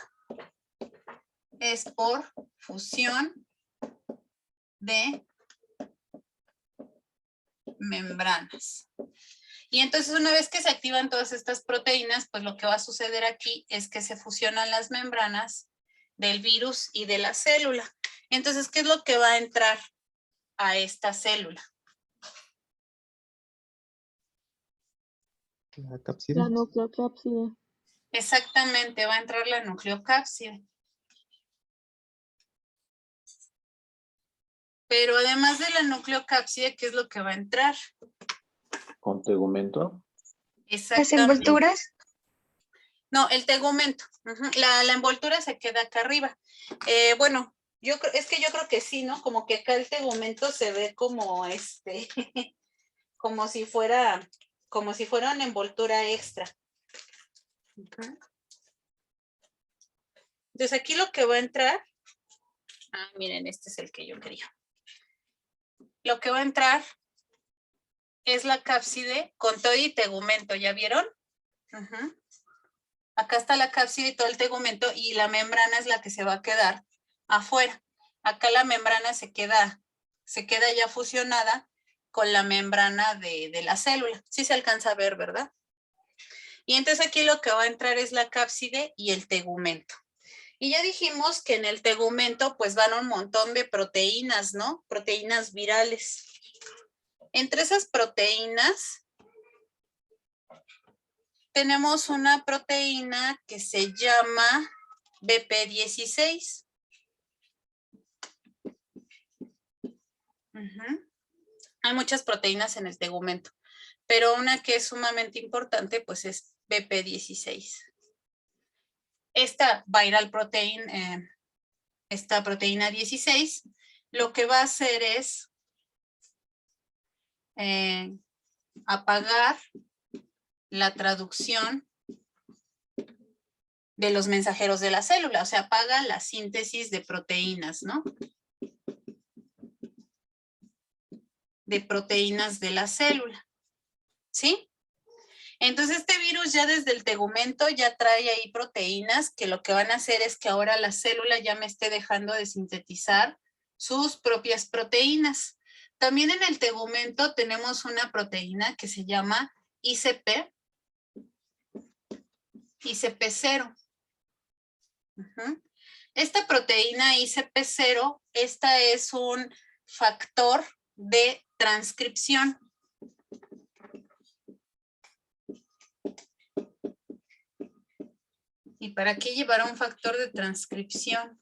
es por fusión de membranas. Y entonces una vez que se activan todas estas proteínas, pues lo que va a suceder aquí es que se fusionan las membranas del virus y de la célula. Entonces, ¿qué es lo que va a entrar a esta célula? La cápside. La nucleocápside. Exactamente, va a entrar la nucleocápside. Pero además de la nucleocápside, ¿qué es lo que va a entrar? Con tegumento. Las Exactamente. envolturas. No, el tegumento. La envoltura se queda acá arriba. Bueno, es que yo creo que sí, ¿no? Como que acá el tegumento se ve como como si fuera una envoltura extra. Entonces aquí lo que va a entrar, miren, este es el que yo quería. Lo que va a entrar es la cápside con todo y tegumento, ¿ya vieron? Acá está la cápside y todo el tegumento y la membrana es la que se va a quedar afuera. Acá la membrana se queda ya fusionada con la membrana de la célula. Sí se alcanza a ver, ¿verdad? Y entonces aquí lo que va a entrar es la cápside y el tegumento. Y ya dijimos que en el tegumento pues van un montón de proteínas, ¿no? Proteínas virales. Entre esas proteínas tenemos una proteína que se llama BP16. Hay muchas proteínas en el tegumento, pero una que es sumamente importante pues es BP16. Esta viral protein, esta proteína 16, lo que va a hacer es apagar la traducción de los mensajeros de la célula, o sea, apaga la síntesis de proteínas, ¿no? De proteínas de la célula, ¿sí? Entonces este virus ya desde el tegumento ya trae ahí proteínas que lo que van a hacer es que ahora la célula ya me esté dejando de sintetizar sus propias proteínas. También en el tegumento tenemos una proteína que se llama ICP0. Esta proteína ICP0, esta es un factor de transcripción. ¿Y para qué llevar un factor de transcripción?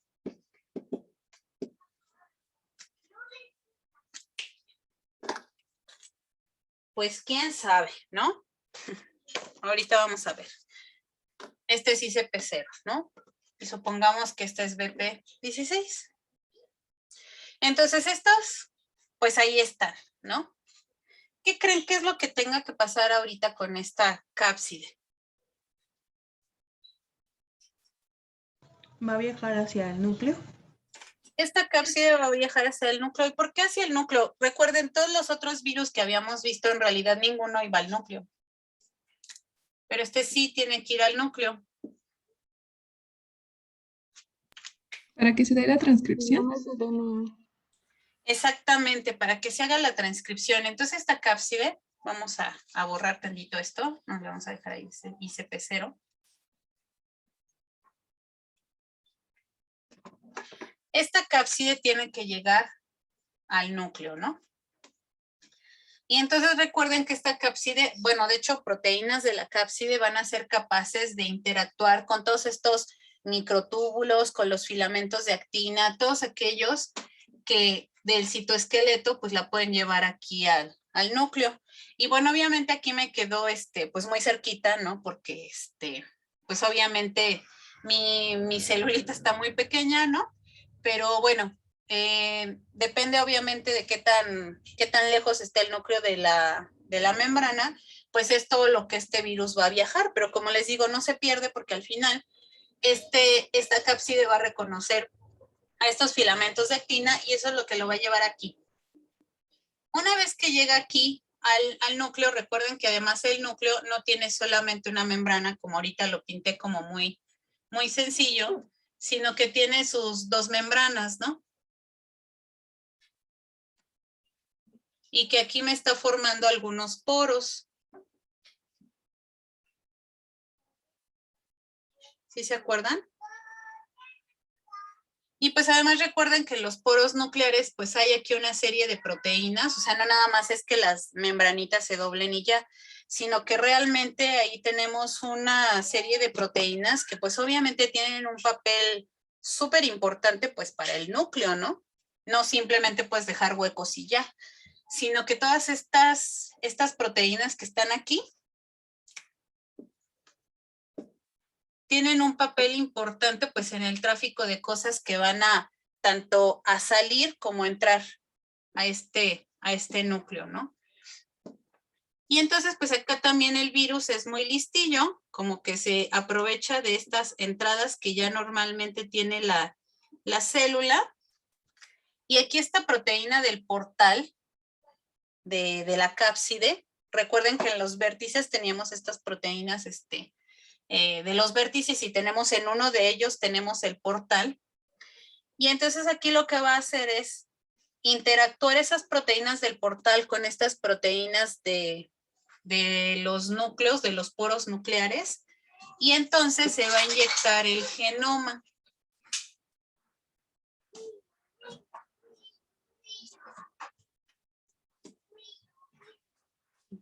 Pues quién sabe, ¿no? Ahorita vamos a ver. Este es ICP0, ¿no? Y supongamos que este es BP16. Entonces estos, pues ahí están, ¿no? ¿Qué creen que es lo que tenga que pasar ahorita con esta cápside? ¿Va a viajar hacia el núcleo? Esta cápside va a viajar hacia el núcleo. ¿Y por qué hacia el núcleo? Recuerden, todos los otros virus que habíamos visto, en realidad ninguno iba al núcleo. Pero este sí tiene que ir al núcleo. ¿Para que se dé la transcripción? Exactamente, para que se haga la transcripción. Entonces esta cápside, vamos a borrar tantito esto, nos le vamos a dejar ahí ICP0. Esta cápside tiene que llegar al núcleo, ¿no? Y entonces recuerden que esta cápside, bueno, de hecho, proteínas de la cápside van a ser capaces de interactuar con todos estos microtúbulos, con los filamentos de actina, todos aquellos que del citoesqueleto pues la pueden llevar aquí al núcleo. Y bueno, obviamente aquí me quedó pues muy cerquita, ¿no? Porque pues obviamente mi celulita está muy pequeña, ¿no? Pero bueno, depende obviamente de qué tan lejos esté el núcleo de la membrana, pues es todo lo que este virus va a viajar, pero como les digo, no se pierde porque al final esta cápside va a reconocer a estos filamentos de actina y eso es lo que lo va a llevar aquí. Una vez que llega aquí al núcleo, recuerden que además el núcleo no tiene solamente una membrana, como ahorita lo pinté como muy, muy sencillo, sino que tiene sus dos membranas, ¿no? Y que aquí me está formando algunos poros. ¿Sí se acuerdan? Y pues además recuerden que los poros nucleares, pues hay aquí una serie de proteínas, o sea, no nada más es que las membranitas se doblen y ya, sino que realmente ahí tenemos una serie de proteínas que pues obviamente tienen un papel súper importante pues para el núcleo, ¿no? No simplemente pues dejar huecos y ya, sino que todas estas proteínas que están aquí tienen un papel importante pues en el tráfico de cosas que van a tanto a salir como entrar a este núcleo, ¿no? Y entonces pues acá también el virus es muy listillo, como que se aprovecha de estas entradas que ya normalmente tiene la célula. Y aquí esta proteína del portal de la cápside, recuerden que en los vértices teníamos estas proteínas de los vértices y tenemos en uno de ellos tenemos el portal. Y entonces aquí lo que va a hacer es interactuar esas proteínas del portal con estas proteínas de los núcleos, de los poros nucleares, y entonces se va a inyectar el genoma.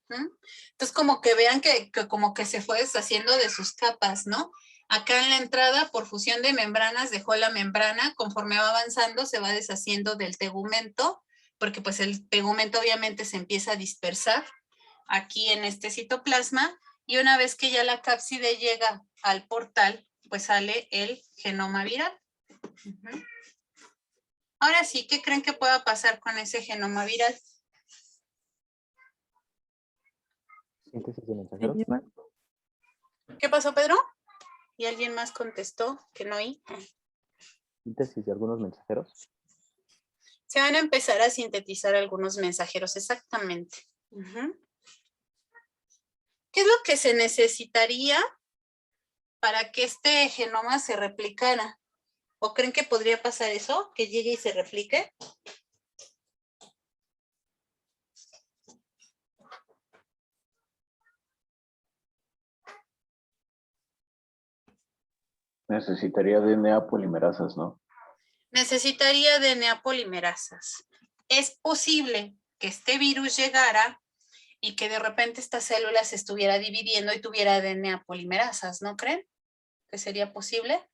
Entonces, como que vean que como que se fue deshaciendo de sus capas, ¿no? Acá en la entrada, por fusión de membranas, dejó la membrana. Conforme va avanzando, se va deshaciendo del tegumento, porque pues el tegumento obviamente se empieza a dispersar aquí en este citoplasma. Y una vez que ya la cápside llega al portal, pues sale el genoma viral. Ahora sí, ¿qué creen que pueda pasar con ese genoma viral? Síntesis de mensajeros. ¿Qué pasó, Pedro? ¿Y alguien más contestó que no oí? Síntesis de algunos mensajeros. Se van a empezar a sintetizar algunos mensajeros, exactamente. ¿Qué es lo que se necesitaría para que este genoma se replicara? ¿O creen que podría pasar eso? ¿Que llegue y se replique? Necesitaría DNA polimerasas, ¿no? Necesitaría DNA polimerasas. Es posible que este virus llegara y que de repente esta célula se estuviera dividiendo y tuviera DNA polimerasas, ¿no creen? ¿Que sería posible?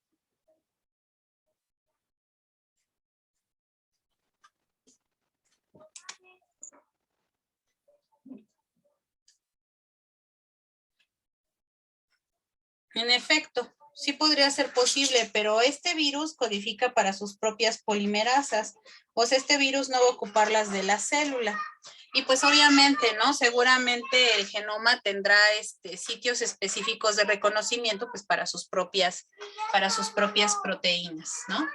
En efecto, sí podría ser posible, pero este virus codifica para sus propias polimerasas. O sea, este virus no va a ocupar las de la célula. Y pues obviamente, ¿no? Seguramente el genoma tendrá sitios específicos de reconocimiento pues para sus propias proteínas, ¿no?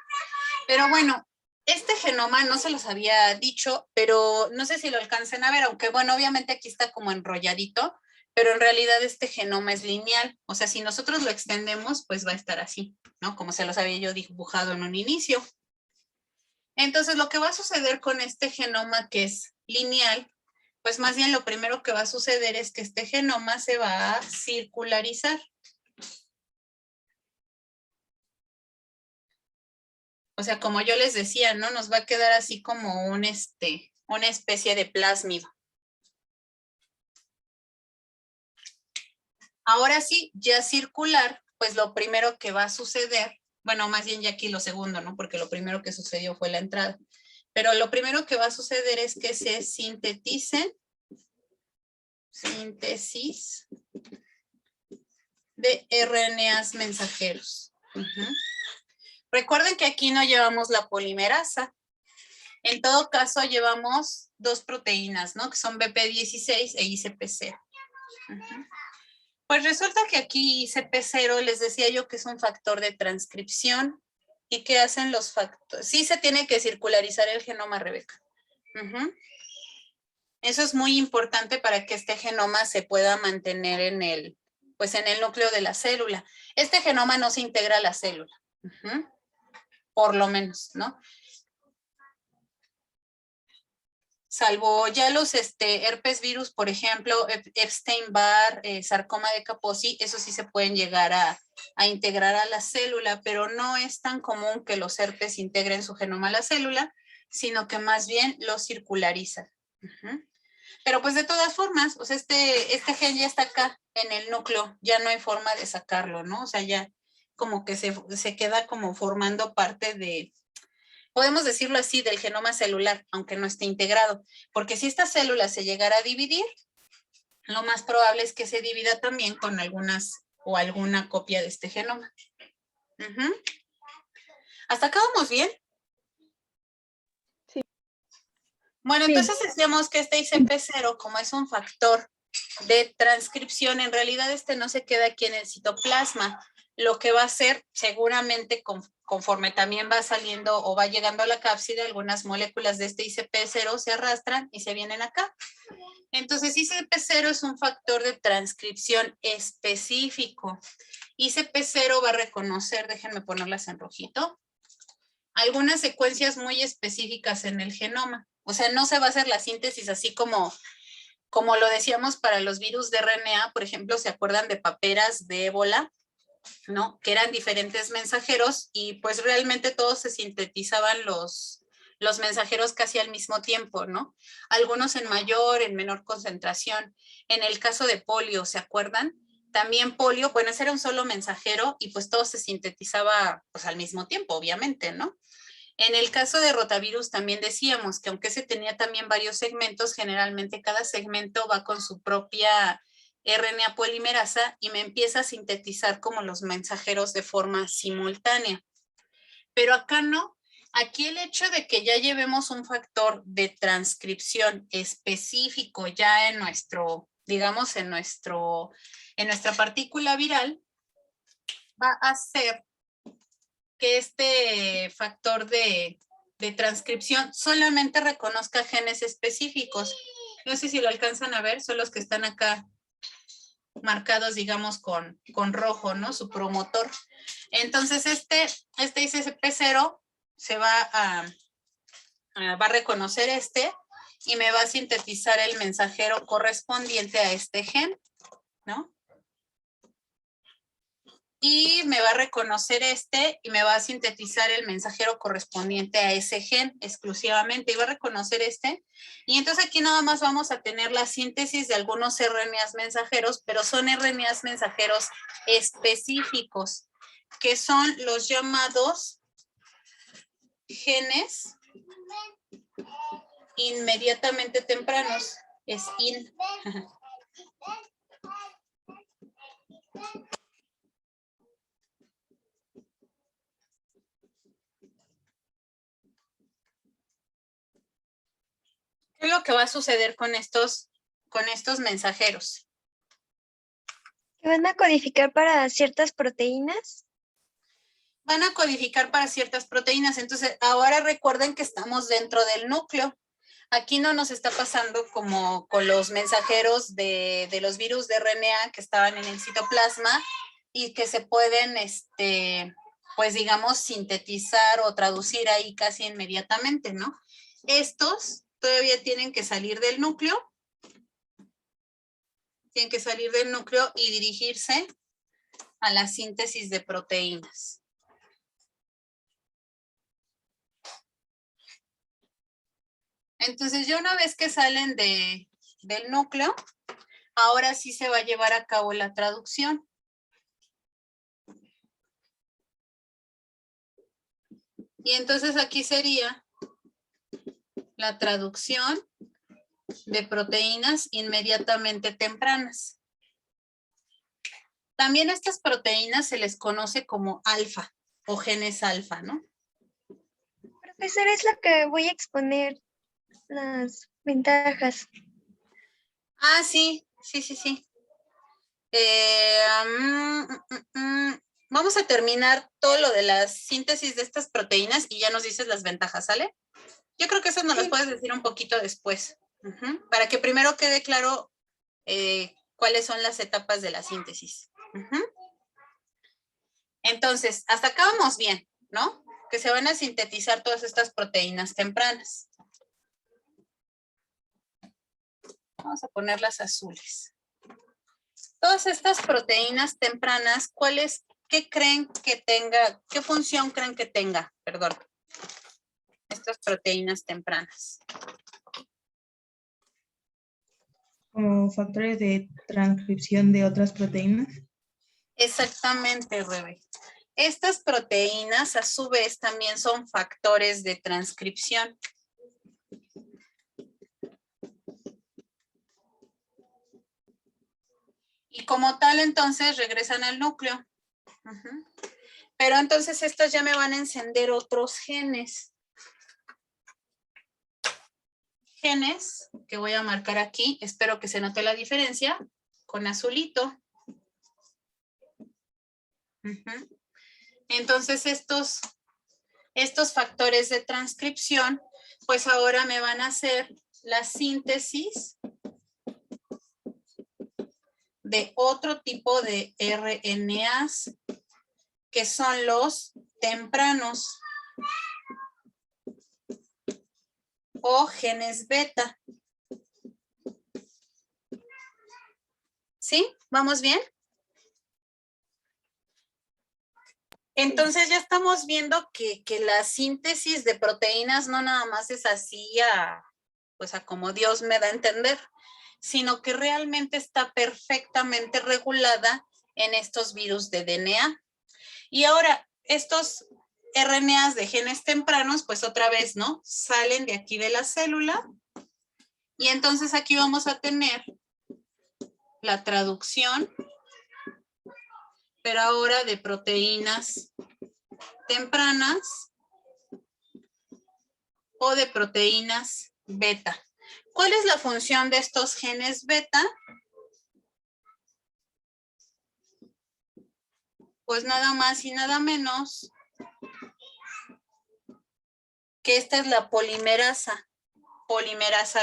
Pero bueno, este genoma no se los había dicho, pero no sé si lo alcancen a ver, aunque bueno, obviamente aquí está como enrolladito, pero en realidad este genoma es lineal. O sea, si nosotros lo extendemos, pues va a estar así, ¿no? Como se los había yo dibujado en un inicio. Entonces, lo que va a suceder con este genoma que es lineal, pues más bien lo primero que va a suceder es que este genoma se va a circularizar. O sea, como yo les decía, ¿no? Nos va a quedar así como una especie de plásmido. Ahora sí, ya circular, pues lo primero que va a suceder, bueno, más bien ya aquí lo segundo, ¿no? Porque lo primero que sucedió fue la entrada. Pero lo primero que va a suceder es que se sinteticen, síntesis de RNAs mensajeros. Recuerden que aquí no llevamos la polimerasa. En todo caso, llevamos dos proteínas, ¿no? Que son BP16 e ICP0. Pues resulta que aquí ICP0, les decía yo que es un factor de transcripción. ¿Y qué hacen los factores? Sí se tiene que circularizar el genoma, Rebeca. Eso es muy importante para que este genoma se pueda mantener en el núcleo de la célula. Este genoma no se integra a la célula. Por lo menos, ¿no? Salvo ya los herpes virus, por ejemplo, Epstein-Barr, sarcoma de Kaposi, eso sí se pueden llegar a integrar a la célula, pero no es tan común que los herpes integren su genoma a la célula, sino que más bien lo circularizan. Pero pues de todas formas, o sea, este gen ya está acá en el núcleo, ya no hay forma de sacarlo, ¿no? O sea, ya como que se queda como formando parte de, podemos decirlo así, del genoma celular, aunque no esté integrado, porque si esta célula se llegara a dividir, lo más probable es que se divida también con algunas o alguna copia de este genoma. ¿Hasta acá vamos bien? Sí. Bueno, Sí. entonces decíamos que este ICP0, como es un factor de transcripción, en realidad no se queda aquí en el citoplasma. Lo que va a hacer, seguramente conforme también va saliendo o va llegando a la cápside, algunas moléculas de este ICP0 se arrastran y se vienen acá. Entonces, ICP0 es un factor de transcripción específico. ICP0 va a reconocer, déjenme ponerlas en rojito, algunas secuencias muy específicas en el genoma. O sea, no se va a hacer la síntesis así como lo decíamos para los virus de RNA, por ejemplo, ¿se acuerdan de paperas de ébola? ¿No? Que eran diferentes mensajeros y pues realmente todos se sintetizaban los mensajeros casi al mismo tiempo, ¿no? Algunos en mayor, en menor concentración. En el caso de polio, ¿se acuerdan? También polio, bueno, ese era un solo mensajero y pues todo se sintetizaba pues al mismo tiempo, obviamente, ¿no? En el caso de rotavirus también decíamos que aunque se tenía también varios segmentos, generalmente cada segmento va con su propia RNA polimerasa y me empieza a sintetizar como los mensajeros de forma simultánea. Pero acá no. Aquí el hecho de que ya llevemos un factor de transcripción específico ya en nuestro, digamos, en nuestra partícula viral, va a hacer que este factor de transcripción solamente reconozca genes específicos. No sé si lo alcanzan a ver, son los que están acá marcados, digamos, con rojo, ¿no? Su promotor. Entonces, este ICP0 se va a reconocer y me va a sintetizar el mensajero correspondiente a este gen, ¿no? Y me va a reconocer y me va a sintetizar el mensajero correspondiente a ese gen exclusivamente y va a reconocer y entonces aquí nada más vamos a tener la síntesis de algunos RNAs mensajeros, pero son RNAs mensajeros específicos, que son los llamados genes inmediatamente tempranos, es IN. ¿Qué es lo que va a suceder con estos mensajeros? ¿Que van a codificar para ciertas proteínas? Van a codificar para ciertas proteínas. Entonces, ahora recuerden que estamos dentro del núcleo. Aquí no nos está pasando como con los mensajeros de los virus de RNA que estaban en el citoplasma y que se pueden, pues digamos, sintetizar o traducir ahí casi inmediatamente, ¿no? Estos todavía tienen que salir del núcleo. Tienen que salir del núcleo y dirigirse a la síntesis de proteínas. Entonces, ya una vez que salen del núcleo, ahora sí se va a llevar a cabo la traducción. Y entonces aquí sería la traducción de proteínas inmediatamente tempranas. También a estas proteínas se les conoce como alfa o genes alfa, ¿no? Profesor, es lo que voy a exponer las ventajas. Ah, sí. Vamos a terminar todo lo de la síntesis de estas proteínas y ya nos dices las ventajas, ¿sale? Yo creo que eso nos las puedes decir un poquito después, para que primero quede claro cuáles son las etapas de la síntesis. Entonces, hasta acá vamos bien, ¿no? Que se van a sintetizar todas estas proteínas tempranas. Vamos a ponerlas azules. Todas estas proteínas tempranas, ¿qué creen que tenga? ¿Qué función creen que tenga? Perdón. Estas proteínas tempranas. Como factores de transcripción de otras proteínas. Exactamente, Rebe. Estas proteínas, a su vez, también son factores de transcripción. Y como tal, entonces, regresan al núcleo. Pero entonces estas ya me van a encender otros genes. Genes que voy a marcar aquí. Espero que se note la diferencia con azulito. Entonces estos factores de transcripción, pues ahora me van a hacer la síntesis de otro tipo de RNAs, que son los tempranos o genes beta. ¿Sí? ¿Vamos bien? Entonces ya estamos viendo que la síntesis de proteínas no nada más es así pues a como Dios me da a entender, sino que realmente está perfectamente regulada en estos virus de DNA. Y ahora, estos RNAs de genes tempranos, pues otra vez, ¿no? Salen de aquí de la célula. Y entonces aquí vamos a tener la traducción, pero ahora de proteínas tempranas o de proteínas beta. ¿Cuál es la función de estos genes beta? Pues nada más y nada menos que esta es la polimerasa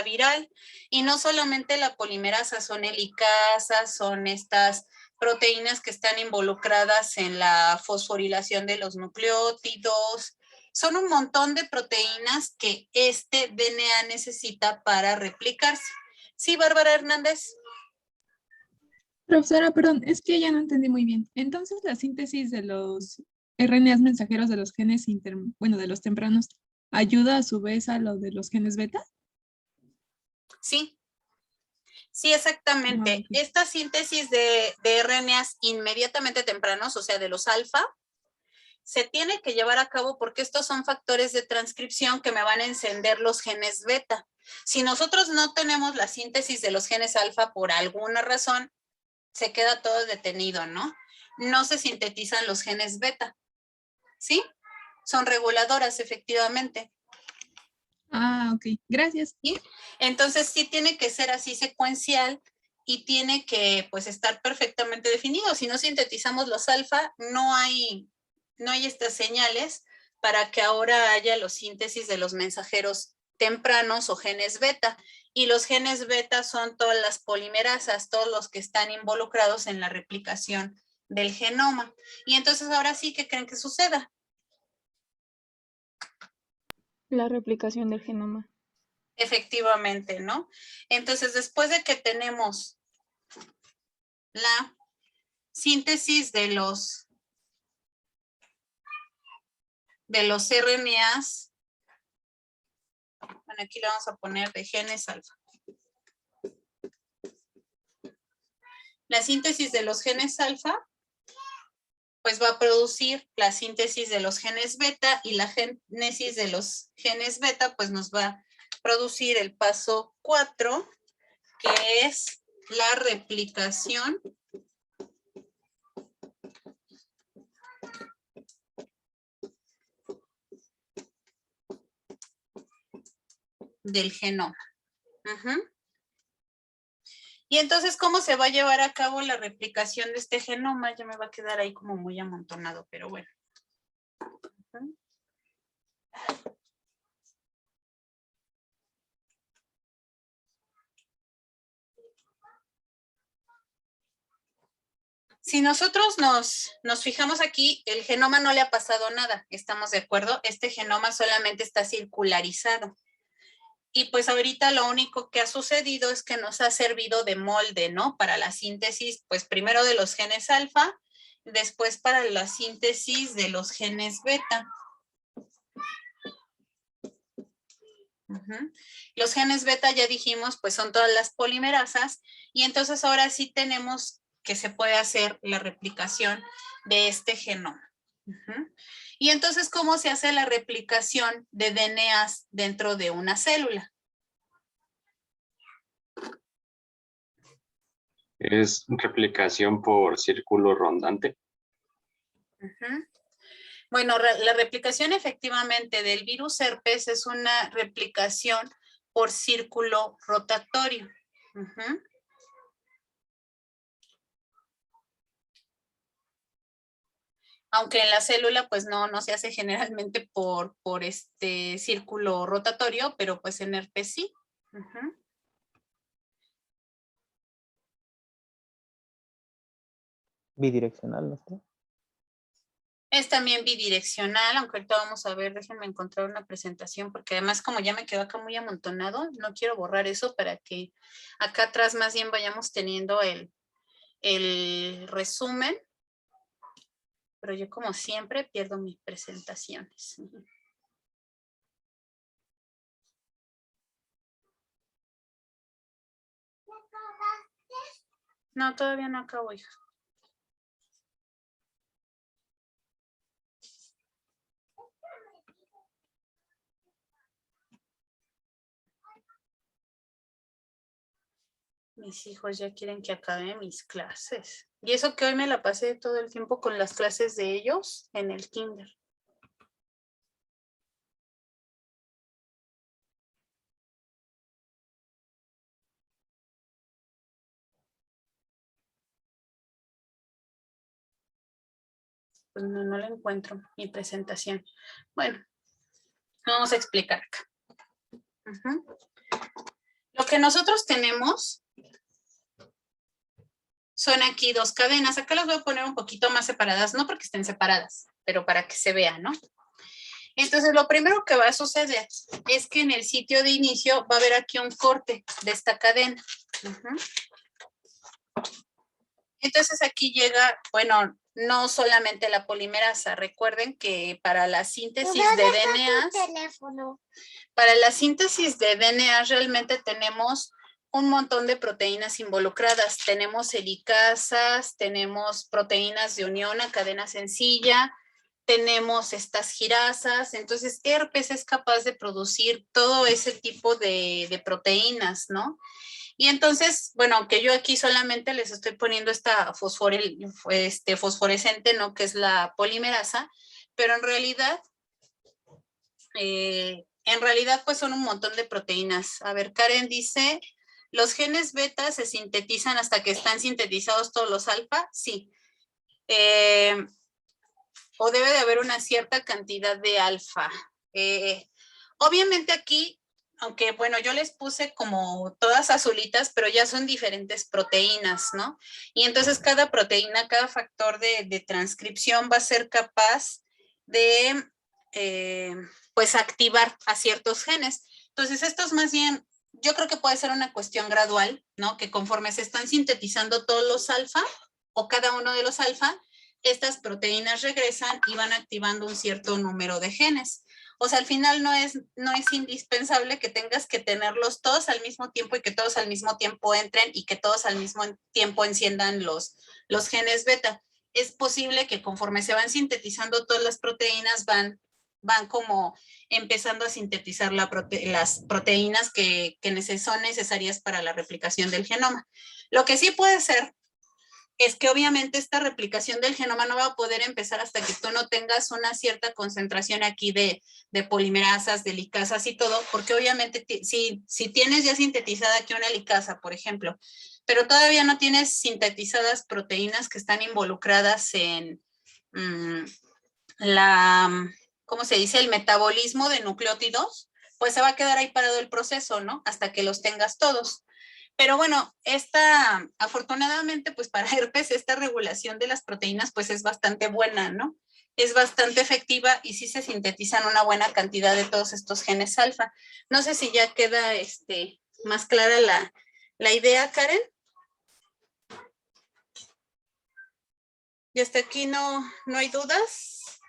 viral. Y no solamente la polimerasa, son helicasas, son estas proteínas que están involucradas en la fosforilación de los nucleótidos. Son un montón de proteínas que este DNA necesita para replicarse. ¿Sí, Bárbara Hernández? Profesora, perdón, es que ya no entendí muy bien. Entonces, la síntesis de los RNAs mensajeros de los genes de los tempranos, ¿ayuda a su vez a lo de los genes beta? Sí. Sí, exactamente. Esta síntesis de RNAs inmediatamente tempranos, o sea, de los alfa, se tiene que llevar a cabo porque estos son factores de transcripción que me van a encender los genes beta. Si nosotros no tenemos la síntesis de los genes alfa por alguna razón, se queda todo detenido, ¿no? No se sintetizan los genes beta, ¿sí? Son reguladoras, efectivamente. Ah, ok. Gracias. ¿Sí? Entonces sí tiene que ser así secuencial y tiene que pues estar perfectamente definido. Si no sintetizamos los alfa, no hay estas señales para que ahora haya los síntesis de los mensajeros tempranos o genes beta. Y los genes beta son todas las polimerasas, todos los que están involucrados en la replicación del genoma. Y entonces ahora sí, ¿qué creen que suceda? La replicación del genoma. Efectivamente, ¿no? Entonces, después de que tenemos la síntesis de los RNAs, bueno, aquí le vamos a poner de genes alfa. La síntesis de los genes alfa, pues va a producir la síntesis de los genes beta, y la génesis de los genes beta, pues nos va a producir el paso 4, que es la replicación del genoma. Y entonces, ¿cómo se va a llevar a cabo la replicación de este genoma? Ya me va a quedar ahí como muy amontonado, pero bueno. Si nosotros nos fijamos aquí, el genoma no le ha pasado nada, ¿estamos de acuerdo? Este genoma solamente está circularizado. Y pues ahorita lo único que ha sucedido es que nos ha servido de molde, ¿no? Para la síntesis, pues primero de los genes alfa, después para la síntesis de los genes beta. Los genes beta, ya dijimos, pues son todas las polimerasas, y entonces ahora sí tenemos que se puede hacer la replicación de este genoma. Y entonces, ¿cómo se hace la replicación de DNAs dentro de una célula? Es replicación por círculo rondante. Bueno, la replicación efectivamente del virus herpes es una replicación por círculo rotatorio. Aunque en la célula pues no se hace generalmente por este círculo rotatorio, pero pues en herpes sí. Bidireccional, ¿no está? Es también bidireccional, aunque ahorita vamos a ver, déjenme encontrar una presentación, porque además como ya me quedó acá muy amontonado, no quiero borrar eso para que acá atrás más bien vayamos teniendo el resumen. Pero yo como siempre pierdo mis presentaciones. No, todavía no acabo, hija. Mis hijos ya quieren que acabe mis clases. Y eso que hoy me la pasé todo el tiempo con las clases de ellos en el kinder. Pues no la encuentro, mi presentación. Bueno, vamos a explicar acá. Lo que nosotros tenemos son aquí dos cadenas. Acá las voy a poner un poquito más separadas, no porque estén separadas, pero para que se vea, ¿no? Entonces, lo primero que va a suceder es que en el sitio de inicio va a haber aquí un corte de esta cadena. Entonces, aquí llega, bueno, no solamente la polimerasa. Recuerden que para la síntesis de DNA, para la síntesis de DNA realmente tenemos un montón de proteínas involucradas. Tenemos helicasas, tenemos proteínas de unión a cadena sencilla, tenemos estas girasas. Entonces, herpes es capaz de producir todo ese tipo de proteínas, ¿no? Y entonces, bueno, aunque yo aquí solamente les estoy poniendo esta fosforescente, ¿no? Que es la polimerasa, pero en realidad pues son un montón de proteínas. A ver, Karen dice, ¿los genes beta se sintetizan hasta que están sintetizados todos los alfa? Sí. O debe de haber una cierta cantidad de alfa. Obviamente aquí, aunque bueno, yo les puse como todas azulitas, pero ya son diferentes proteínas, ¿no? Y entonces cada proteína, cada factor de transcripción va a ser capaz de pues activar a ciertos genes. Entonces esto es más bien, yo creo que puede ser una cuestión gradual, ¿no? Que conforme se están sintetizando todos los alfa o cada uno de los alfa, estas proteínas regresan y van activando un cierto número de genes. O sea, al final no es indispensable que tengas que tenerlos todos al mismo tiempo y que todos al mismo tiempo entren y que todos al mismo tiempo enciendan los genes beta. Es posible que conforme se van sintetizando todas las proteínas van como empezando a sintetizar las proteínas que son necesarias para la replicación del genoma. Lo que sí puede ser es que obviamente esta replicación del genoma no va a poder empezar hasta que tú no tengas una cierta concentración aquí de polimerasas, de licasas y todo, porque obviamente si tienes ya sintetizada aquí una licasa, por ejemplo, pero todavía no tienes sintetizadas proteínas que están involucradas en ¿cómo se dice? El metabolismo de nucleótidos, pues se va a quedar ahí parado el proceso, ¿no? Hasta que los tengas todos. Pero bueno, afortunadamente, pues para herpes, esta regulación de las proteínas, pues es bastante buena, ¿no? Es bastante efectiva y sí se sintetizan una buena cantidad de todos estos genes alfa. No sé si ya queda más clara la idea, Karen. Y hasta aquí no hay dudas,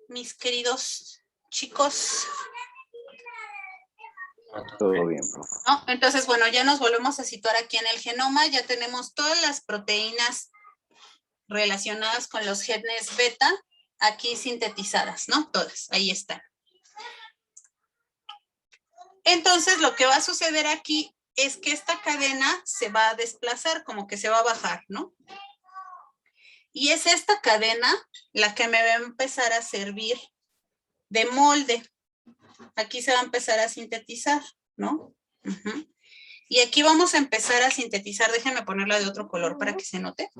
mis queridos chicos. Todo bien, profe. ¿No? Entonces, bueno, ya nos volvemos a situar aquí en el genoma, ya tenemos todas las proteínas relacionadas con los genes beta aquí sintetizadas, ¿no? Todas, ahí están. Entonces, lo que va a suceder aquí es que esta cadena se va a desplazar, como que se va a bajar, ¿no? Y es esta cadena la que me va a empezar a servir de molde. Aquí se va a empezar a sintetizar, ¿no? Y aquí vamos a empezar a sintetizar, déjenme ponerla de otro color para que se note.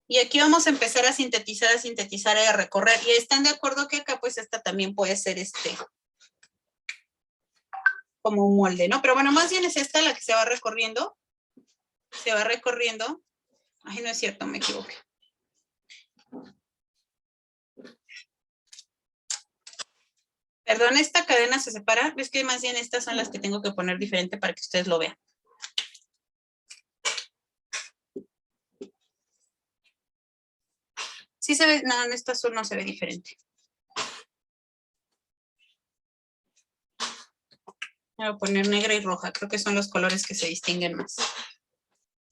Y aquí vamos a empezar a sintetizar y a recorrer. Y están de acuerdo que acá pues esta también puede ser como un molde, ¿no? Pero bueno, más bien es esta la que se va recorriendo. Se va recorriendo. Ay, no es cierto, me equivoqué. Perdón, esta cadena se separa. Es que más bien estas son las que tengo que poner diferente para que ustedes lo vean. Sí se ve, no, en esta azul no se ve diferente. Voy a poner negra y roja. Creo que son los colores que se distinguen más.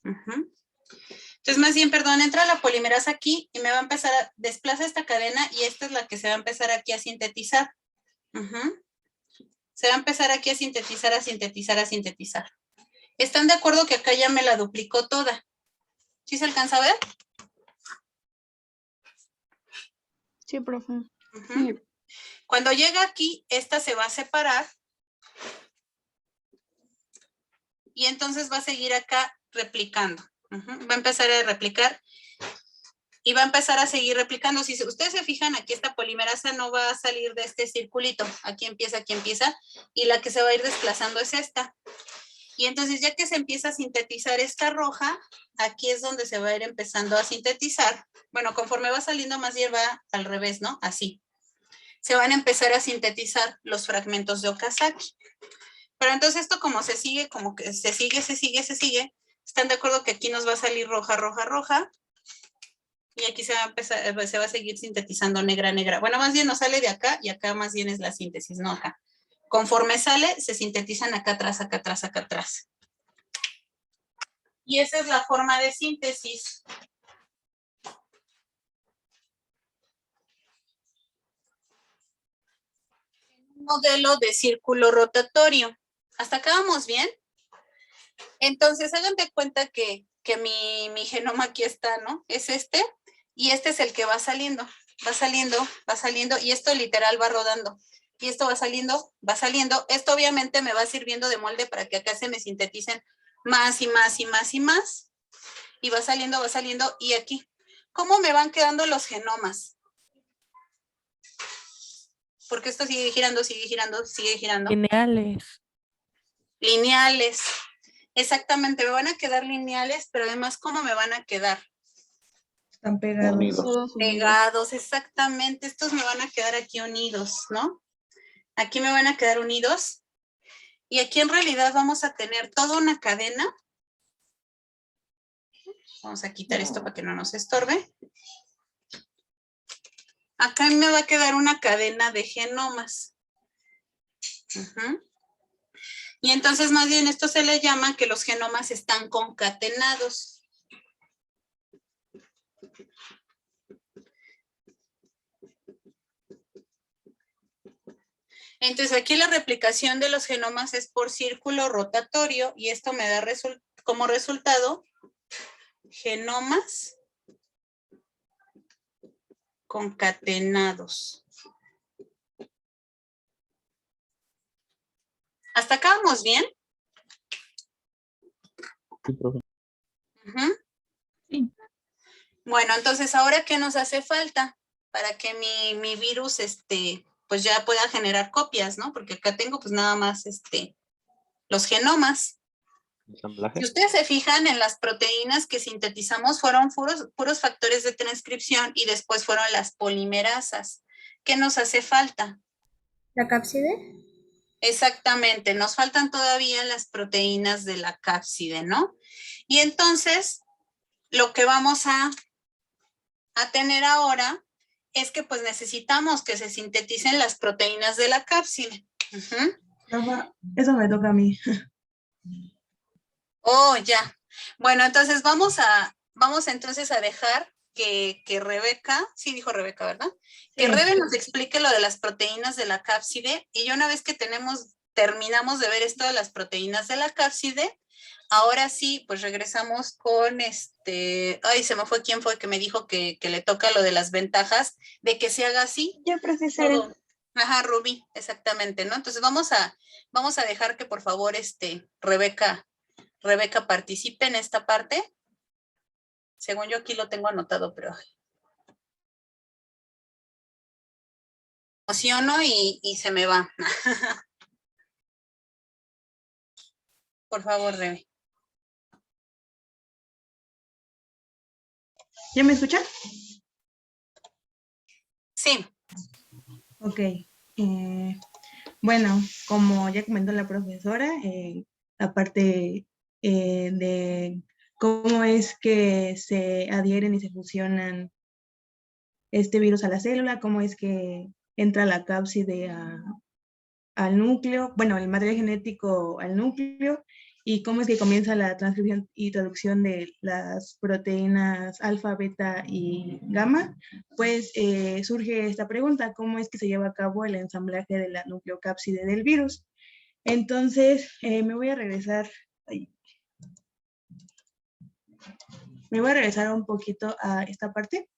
Entonces, más bien, perdón, entra la polimerasa aquí y me va a empezar a desplazar esta cadena y esta es la que se va a empezar aquí a sintetizar. Se va a empezar aquí a sintetizar, a sintetizar. ¿Están de acuerdo que acá ya me la duplicó toda? ¿Sí se alcanza a ver? Sí, profe. Cuando llega aquí, esta se va a separar y entonces va a seguir acá replicando. Va a empezar a replicar y va a empezar a seguir replicando. Si ustedes se fijan, aquí esta polimerasa no va a salir de este circulito. Aquí empieza, y la que se va a ir desplazando es esta. Y entonces ya que se empieza a sintetizar esta roja, aquí es donde se va a ir empezando a sintetizar. Bueno, conforme va saliendo más bien va al revés, ¿no? Así. Se van a empezar a sintetizar los fragmentos de Okazaki. Pero entonces esto como se sigue, como que se sigue. ¿Están de acuerdo que aquí nos va a salir roja, roja, roja? Y aquí se va a seguir sintetizando negra, negra. Bueno, más bien nos sale de acá y acá más bien es la síntesis, no acá. Conforme sale, se sintetizan acá atrás, acá atrás, acá atrás. Y esa es la forma de síntesis. Un modelo de círculo rotatorio. ¿Hasta acá vamos bien? Entonces, hagan de cuenta que mi genoma aquí está, ¿no? Es este, y este es el que va saliendo, y esto literal va rodando. Y esto va saliendo. Esto obviamente me va sirviendo de molde para que acá se me sinteticen más y más y más y más. Y va saliendo, y aquí. ¿Cómo me van quedando los genomas? Porque esto sigue girando. Lineales. Exactamente, me van a quedar lineales, pero además, ¿cómo me van a quedar? Están pegados. Unidos. Pegados, exactamente. Estos me van a quedar aquí unidos, ¿no? Aquí me van a quedar unidos. Y aquí en realidad vamos a tener toda una cadena Vamos a quitar esto para que no nos estorbe. Acá me va a quedar una cadena de genomas. Y entonces más bien esto se le llama que los genomas están concatenados. Entonces aquí la replicación de los genomas es por círculo rotatorio y esto me da como resultado genomas concatenados. ¿Hasta acá vamos bien? Sí, profe. Sí. Bueno, entonces, ¿ahora qué nos hace falta para que mi virus, pues ya pueda generar copias, ¿no? Porque acá tengo pues nada más, los genomas. Ensamblaje. Si ustedes se fijan en las proteínas que sintetizamos fueron puros factores de transcripción y después fueron las polimerasas. ¿Qué nos hace falta? ¿La cápside? Exactamente, nos faltan todavía las proteínas de la cápside, ¿no? Y entonces, lo que vamos a tener ahora es que pues necesitamos que se sinteticen las proteínas de la cápside. Eso me toca a mí. Oh, ya. Bueno, entonces vamos entonces a dejar que Rebeca, sí dijo Rebeca, ¿verdad? Que Rebe nos explique lo de las proteínas de la cápside y ya una vez que terminamos de ver esto de las proteínas de la cápside, ahora sí, pues regresamos con ay, se me fue quién fue que me dijo que le toca lo de las ventajas de que se haga así. Yo, profesora. Todo. Ajá, Rubí, exactamente, ¿no? Entonces vamos a dejar que por favor Rebeca participe en esta parte. Según yo aquí lo tengo anotado, pero emociono y se me va. Por favor, Rebe. ¿Ya me escuchan? Sí. Ok. Bueno, como ya comentó la profesora, la parte de cómo es que se adhieren y se fusionan este virus a la célula, cómo es que entra la cápside al núcleo, bueno, el material genético al núcleo, y cómo es que comienza la transcripción y traducción de las proteínas alfa, beta y gamma, pues surge esta pregunta, ¿cómo es que se lleva a cabo el ensamblaje de la nucleocápside del virus? Entonces, me voy a regresar un poquito a esta parte,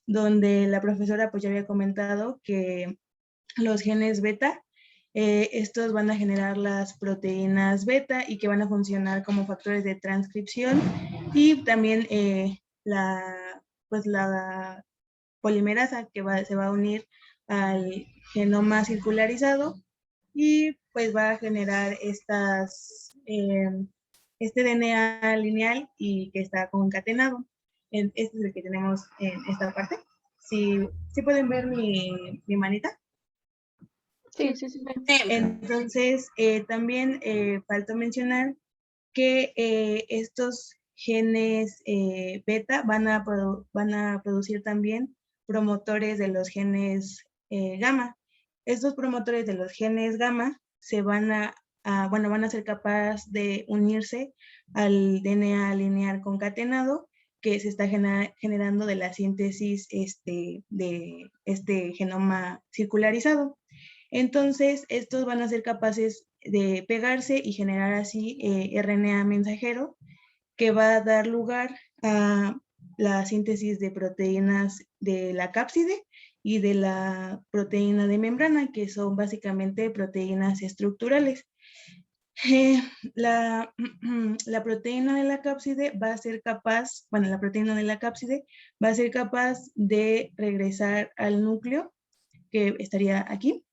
donde la profesora pues ya había comentado que los genes beta, estos van a generar las proteínas beta y que van a funcionar como factores de transcripción y también la polimerasa que se va a unir al genoma circularizado y pues va a generar este DNA lineal y que está concatenado. Este es el que tenemos en esta parte. ¿Sí pueden ver mi manita? Sí. Entonces, también faltó mencionar que estos genes beta van a producir también promotores de los genes gamma. Estos promotores de los genes gamma van a ser capaces de unirse al DNA lineal concatenado que se está generando de la síntesis de este genoma circularizado. Entonces, estos van a ser capaces de pegarse y generar así RNA mensajero que va a dar lugar a la síntesis de proteínas de la cápside y de la proteína de membrana, que son básicamente proteínas estructurales. La proteína de la cápside va a ser capaz, la proteína de la cápside va a ser capaz de regresar al núcleo, que estaría aquí,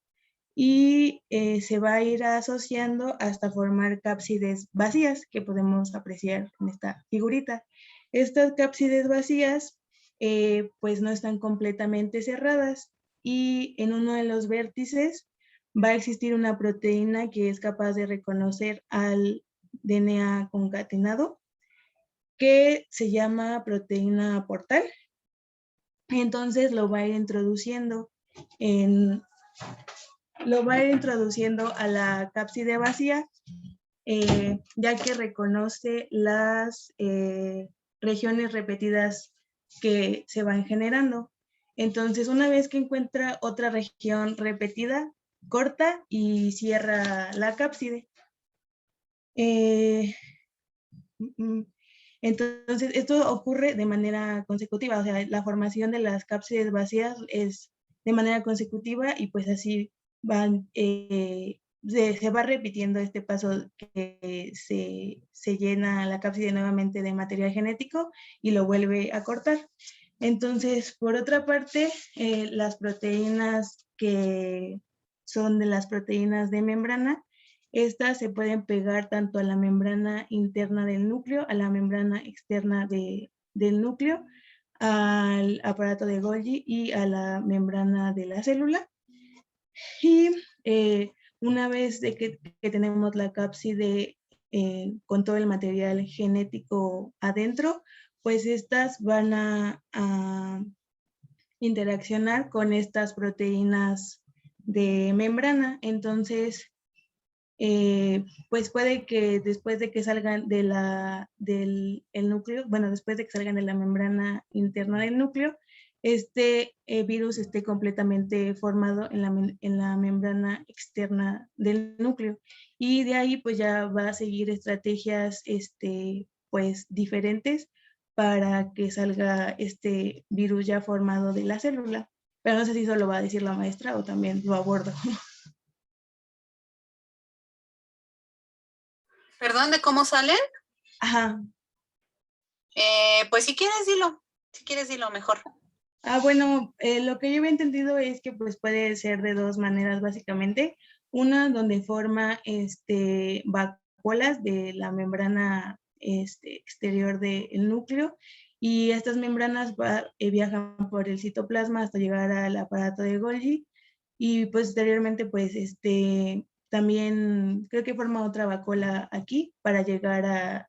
y se va a ir asociando hasta formar cápsides vacías que podemos apreciar en esta figurita. Estas cápsides vacías pues no están completamente cerradas y en uno de los vértices va a existir una proteína que es capaz de reconocer al DNA concatenado que se llama proteína portal. Entonces lo va a ir introduciendo a la cápside vacía, ya que reconoce las regiones repetidas que se van generando. Entonces, una vez que encuentra otra región repetida, corta y cierra la cápside. Entonces, esto ocurre de manera consecutiva, o sea, la formación de las cápsides vacías es de manera consecutiva y pues así van, se va repitiendo este paso que se llena la cápside nuevamente de material genético y lo vuelve a cortar. Entonces, por otra parte, las proteínas que son de las proteínas de membrana, estas se pueden pegar tanto a la membrana interna del núcleo, a la membrana externa del núcleo, al aparato de Golgi y a la membrana de la célula. Y una vez de que tenemos la cápside con todo el material genético adentro, pues estas van a interaccionar con estas proteínas de membrana. Entonces, pues puede que después de que salgan del núcleo, bueno, después de que salgan de la membrana interna del núcleo, este virus esté completamente formado en la membrana externa del núcleo. Y de ahí pues ya va a seguir estrategias pues diferentes para que salga este virus ya formado de la célula. Pero no sé si eso lo va a decir la maestra o también lo abordo. ¿Perdón, de cómo salen? Ajá. Pues si quieres dilo mejor. Bueno, lo que yo había entendido es que pues puede ser de dos maneras básicamente. Una donde forma vacuolas de la membrana exterior del núcleo y estas membranas viajan por el citoplasma hasta llegar al aparato de Golgi y posteriormente pues también creo que forma otra vacuola aquí para llegar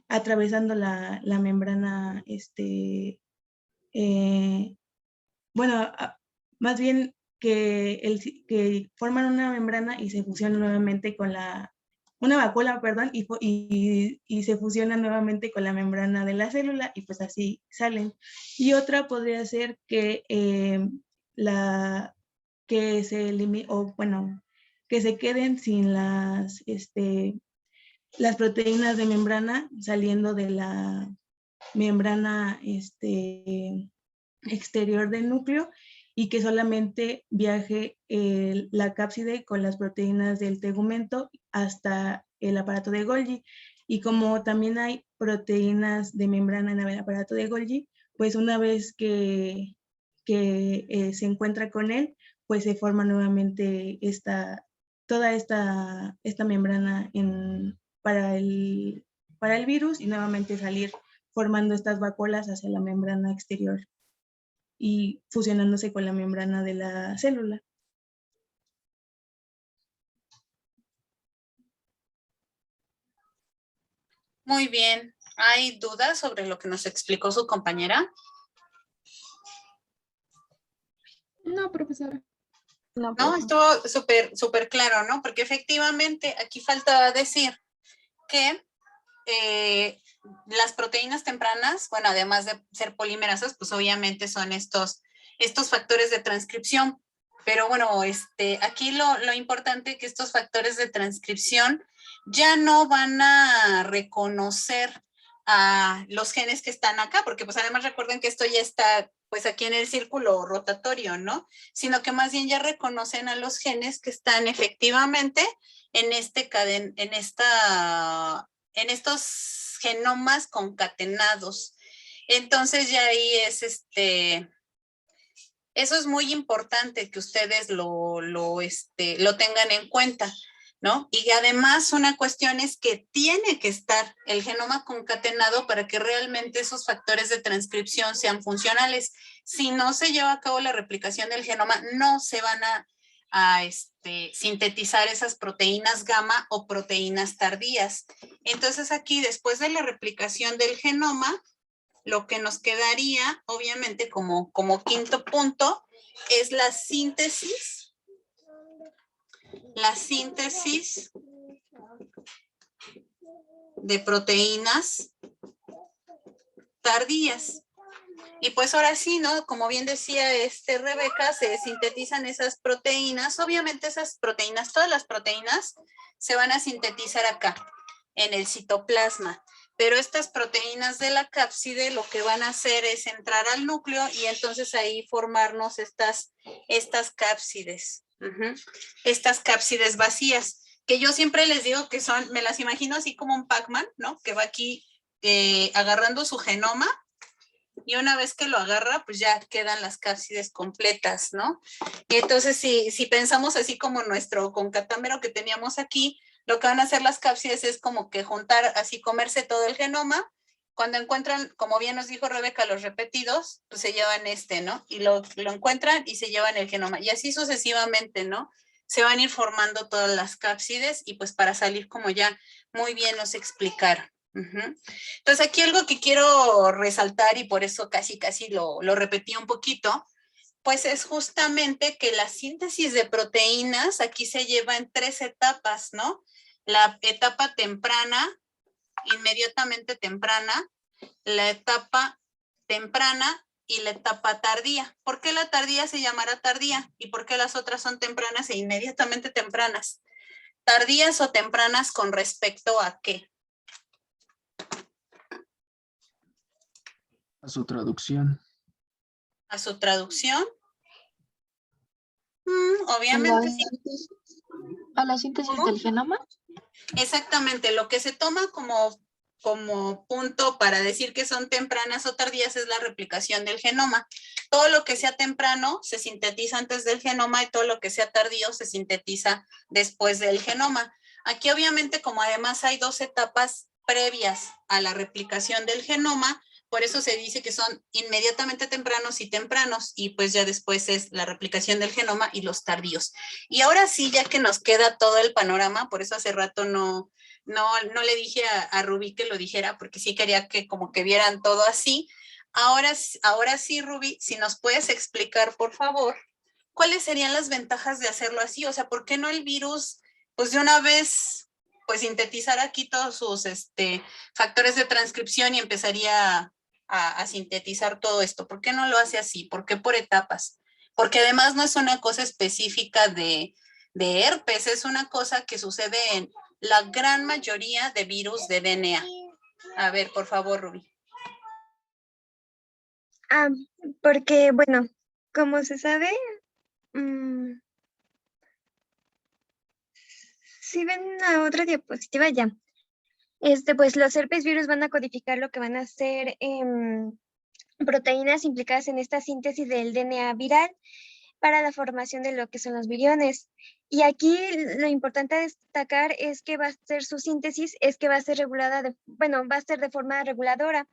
atravesando la membrana bueno, más bien que forman una membrana y se fusionan nuevamente con una vacuola, perdón, y se fusionan nuevamente con la membrana de la célula y pues así salen. Y otra podría ser que que se queden sin las proteínas de membrana saliendo de la membrana exterior del núcleo y que solamente viaje la cápside con las proteínas del tegumento hasta el aparato de Golgi. Y como también hay proteínas de membrana en el aparato de Golgi, pues una vez que se encuentra con él, pues se forma nuevamente toda esta membrana para el virus y nuevamente salir formando estas vacuolas hacia la membrana exterior y fusionándose con la membrana de la célula. Muy bien. ¿Hay dudas sobre lo que nos explicó su compañera? No, profesora. No, estuvo súper claro, ¿no? Porque efectivamente aquí falta decir que las proteínas tempranas, bueno, además de ser polimerasas, pues obviamente son estos factores de transcripción. Pero bueno, aquí lo importante es que estos factores de transcripción ya no van a reconocer a los genes que están acá, porque pues además recuerden que esto ya está pues aquí en el círculo rotatorio, ¿no? Sino que más bien ya reconocen a los genes que están efectivamente en estos genomas concatenados. Entonces ya ahí es eso es muy importante que ustedes lo tengan en cuenta, ¿no? Y además una cuestión es que tiene que estar el genoma concatenado para que realmente esos factores de transcripción sean funcionales. Si no se lleva a cabo la replicación del genoma, no se van sintetizar esas proteínas gamma o proteínas tardías. Entonces aquí, después de la replicación del genoma, lo que nos quedaría, obviamente, como quinto punto, es la síntesis de proteínas tardías. Y pues ahora sí, ¿no? Como bien decía Rebeca, se sintetizan esas proteínas. Obviamente esas proteínas, todas las proteínas se van a sintetizar acá, en el citoplasma. Pero estas proteínas de la cápside lo que van a hacer es entrar al núcleo y entonces ahí formarnos estas cápsides. Estas cápsides vacías, que yo siempre les digo que son, me las imagino así como un Pac-Man, ¿no? Que va aquí agarrando su genoma y una vez que lo agarra, pues ya quedan las cápsides completas, ¿no? Y entonces si pensamos así como nuestro concatámero que teníamos aquí, lo que van a hacer las cápsides es como que juntar, así comerse todo el genoma. Cuando encuentran, como bien nos dijo Rebeca, los repetidos, pues se llevan ¿no? Y lo encuentran y se llevan el genoma. Y así sucesivamente, ¿no? Se van a ir formando todas las cápsides y pues para salir como ya muy bien nos explicaron. Entonces aquí algo que quiero resaltar y por eso casi lo repetí un poquito, pues es justamente que la síntesis de proteínas aquí se lleva en 3 etapas, ¿no? La etapa temprana, inmediatamente temprana, la etapa temprana y la etapa tardía. ¿Por qué la tardía se llamará tardía? ¿Y por qué las otras son tempranas e inmediatamente tempranas? ¿Tardías o tempranas con respecto a qué? A su traducción. ¿A su traducción? Obviamente sí. ¿A la síntesis del genoma? Exactamente, lo que se toma como punto para decir que son tempranas o tardías es la replicación del genoma. Todo lo que sea temprano se sintetiza antes del genoma y todo lo que sea tardío se sintetiza después del genoma. Aquí obviamente como además hay 2 etapas previas a la replicación del genoma, por eso se dice que son inmediatamente tempranos y pues ya después es la replicación del genoma y los tardíos. Y ahora sí, ya que nos queda todo el panorama, por eso hace rato no le dije a Rubí que lo dijera, porque sí quería que como que vieran todo así. Ahora sí, Rubí, si nos puedes explicar, por favor, ¿cuáles serían las ventajas de hacerlo así? O sea, ¿por qué no el virus, pues de una vez, pues sintetizar aquí todos sus factores de transcripción y empezaría a sintetizar todo esto? ¿Por qué no lo hace así? ¿Por qué por etapas? Porque además no es una cosa específica de herpes, es una cosa que sucede en la gran mayoría de virus de DNA. A ver, por favor, Rubí. Porque, bueno, como se sabe, si ven la otra diapositiva ya, pues los herpes virus van a codificar lo que van a ser proteínas implicadas en esta síntesis del DNA viral para la formación de lo que son los viriones. Y aquí lo importante a destacar es que va a ser su síntesis, es que va a ser regulada, va a ser de forma reguladora.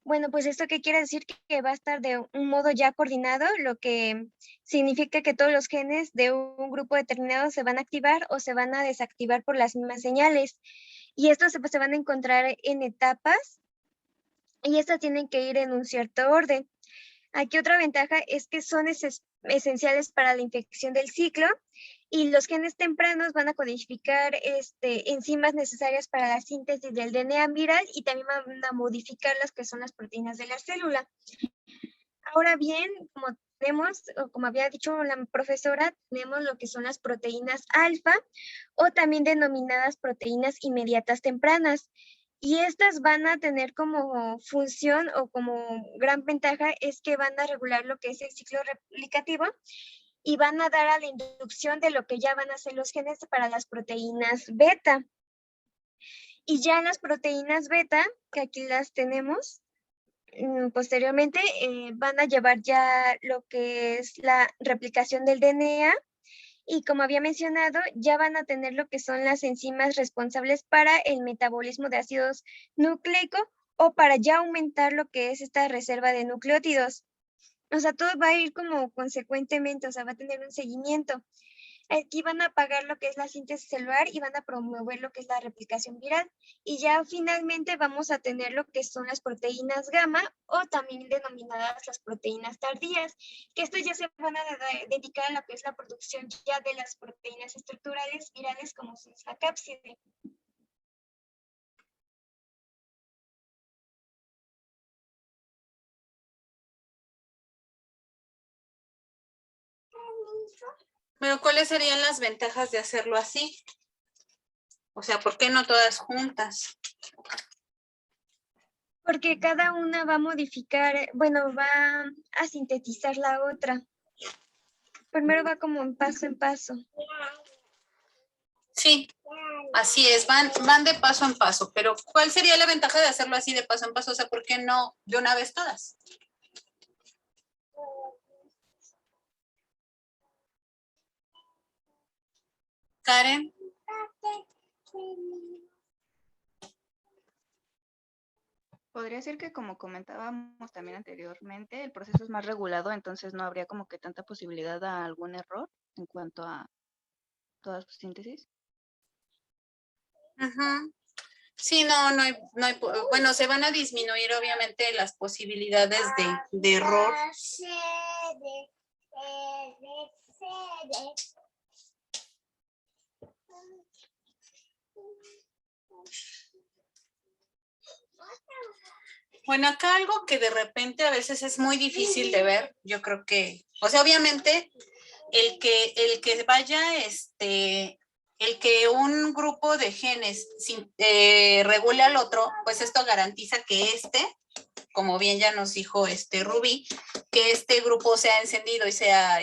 Bueno, pues esto qué quiere decir que va a estar de un modo ya coordinado, lo que significa que todos los genes de un grupo determinado se van a activar o se van a desactivar por las mismas señales. Y estos se van a encontrar en etapas y estas tienen que ir en un cierto orden. Aquí otra ventaja es que son esenciales para la infección del ciclo y los genes tempranos van a codificar enzimas necesarias para la síntesis del DNA viral y también van a modificar las que son las proteínas de la célula. Ahora bien, como había dicho la profesora, tenemos lo que son las proteínas alfa o también denominadas proteínas inmediatas tempranas. Y estas van a tener como función o como gran ventaja es que van a regular lo que es el ciclo replicativo y van a dar a la inducción de lo que ya van a ser los genes para las proteínas beta. Y ya las proteínas beta, que aquí las tenemos, posteriormente van a llevar ya lo que es la replicación del DNA. Y como había mencionado, ya van a tener lo que son las enzimas responsables para el metabolismo de ácidos nucleicos o para ya aumentar lo que es esta reserva de nucleótidos. O sea, todo va a ir como consecuentemente, o sea, va a tener un seguimiento. Aquí van a apagar lo que es la síntesis celular y van a promover lo que es la replicación viral. Y ya finalmente vamos a tener lo que son las proteínas gamma o también denominadas las proteínas tardías, que estas ya se van a dedicar a lo que es la producción ya de las proteínas estructurales virales como es la cápside. Pero ¿cuáles serían las ventajas de hacerlo así? O sea, ¿por qué no todas juntas? Porque cada una va a modificar, bueno, va a sintetizar la otra. Primero va como en paso. Sí, así es, van de paso en paso, pero ¿cuál sería la ventaja de hacerlo así de paso en paso? O sea, ¿por qué no de una vez todas? Karen. Podría ser que, como comentábamos también anteriormente, el proceso es más regulado, entonces no habría como que tanta posibilidad a algún error en cuanto a todas sus síntesis. Ujú. Sí, no hay, bueno, se van a disminuir obviamente las posibilidades de error. Bueno, acá algo que de repente a veces es muy difícil de ver, yo creo que, o sea, obviamente el que vaya, el que un grupo de genes regule al otro, pues esto garantiza que como bien ya nos dijo Rubí, que este grupo sea encendido y sea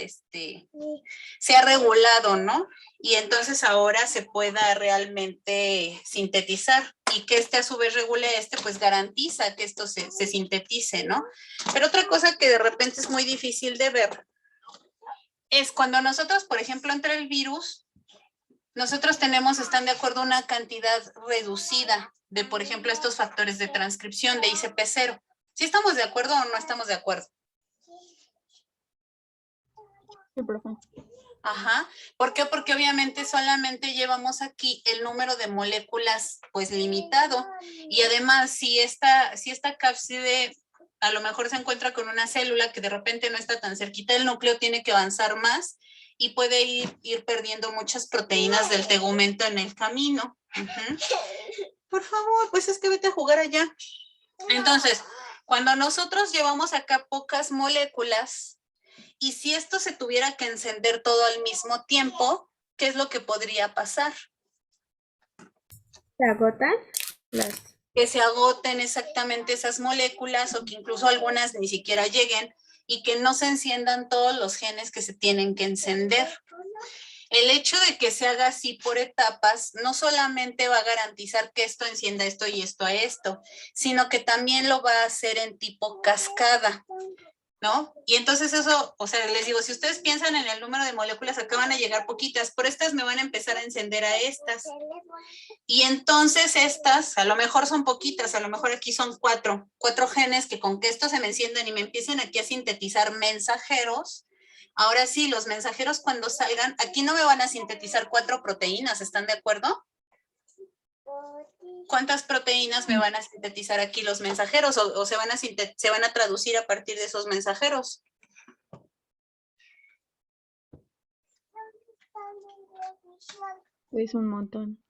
regulado, ¿no? Y entonces ahora se pueda realmente sintetizar y que a su vez regule pues garantiza que esto se sintetice, ¿no? Pero otra cosa que de repente es muy difícil de ver es cuando nosotros, por ejemplo, entra el virus, nosotros están de acuerdo, una cantidad reducida de, por ejemplo, estos factores de transcripción de ICP0. ¿Sí estamos de acuerdo o no estamos de acuerdo? Sí, profe. Ajá. ¿Por qué? Porque obviamente solamente llevamos aquí el número de moléculas pues limitado. Y además, si esta cápside a lo mejor se encuentra con una célula que de repente no está tan cerquita del núcleo, tiene que avanzar más y puede ir perdiendo muchas proteínas del tegumento en el camino. Uh-huh. Por favor, pues es que vete a jugar allá. Entonces, cuando nosotros llevamos acá pocas moléculas, y si esto se tuviera que encender todo al mismo tiempo, ¿qué es lo que podría pasar? ¿Se agotan? Que se agoten exactamente esas moléculas o que incluso algunas ni siquiera lleguen y que no se enciendan todos los genes que se tienen que encender. El hecho de que se haga así por etapas no solamente va a garantizar que esto encienda esto y esto a esto, sino que también lo va a hacer en tipo cascada, ¿no? Y entonces eso, o sea, les digo, si ustedes piensan en el número de moléculas, acá van a llegar poquitas, por estas me van a empezar a encender a estas. Y entonces estas, a lo mejor son poquitas, a lo mejor aquí son cuatro genes que con que estos se me enciendan y me empiecen aquí a sintetizar mensajeros. Ahora sí, los mensajeros cuando salgan, aquí no me van a sintetizar 4 proteínas, ¿están de acuerdo? ¿Cuántas proteínas me van a sintetizar aquí los mensajeros o se van a traducir a partir de esos mensajeros? Es un montón.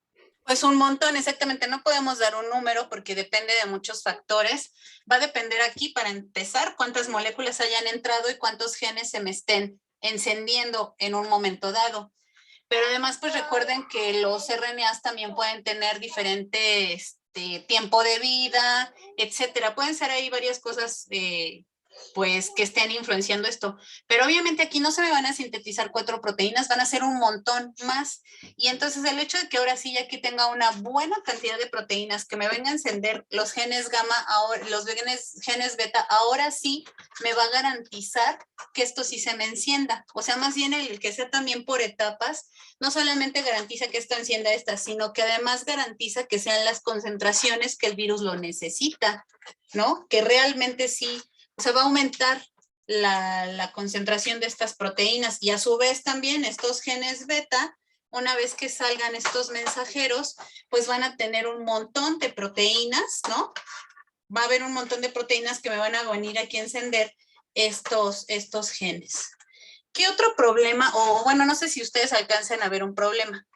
Pues un montón, exactamente. No podemos dar un número porque depende de muchos factores. Va a depender aquí, para empezar, cuántas moléculas hayan entrado y cuántos genes se me estén encendiendo en un momento dado. Pero además, pues recuerden que los RNAs también pueden tener diferente tiempo de vida, etcétera. Pueden ser ahí varias cosas pues que estén influenciando esto. Pero obviamente aquí no se me van a sintetizar 4 proteínas, van a ser un montón más. Y entonces el hecho de que ahora sí ya aquí tenga una buena cantidad de proteínas que me vengan a encender los genes gamma, ahora, los genes beta, ahora sí me va a garantizar que esto sí se me encienda. O sea, más bien el que sea también por etapas, no solamente garantiza que esto encienda estas, sino que además garantiza que sean las concentraciones que el virus lo necesita, ¿no? Que realmente sí, o sea, va a aumentar la concentración de estas proteínas y a su vez también estos genes beta, una vez que salgan estos mensajeros, pues van a tener un montón de proteínas, ¿no? Va a haber un montón de proteínas que me van a venir aquí a encender estos genes. ¿Qué otro problema? O bueno, no sé si ustedes alcancen a ver un problema.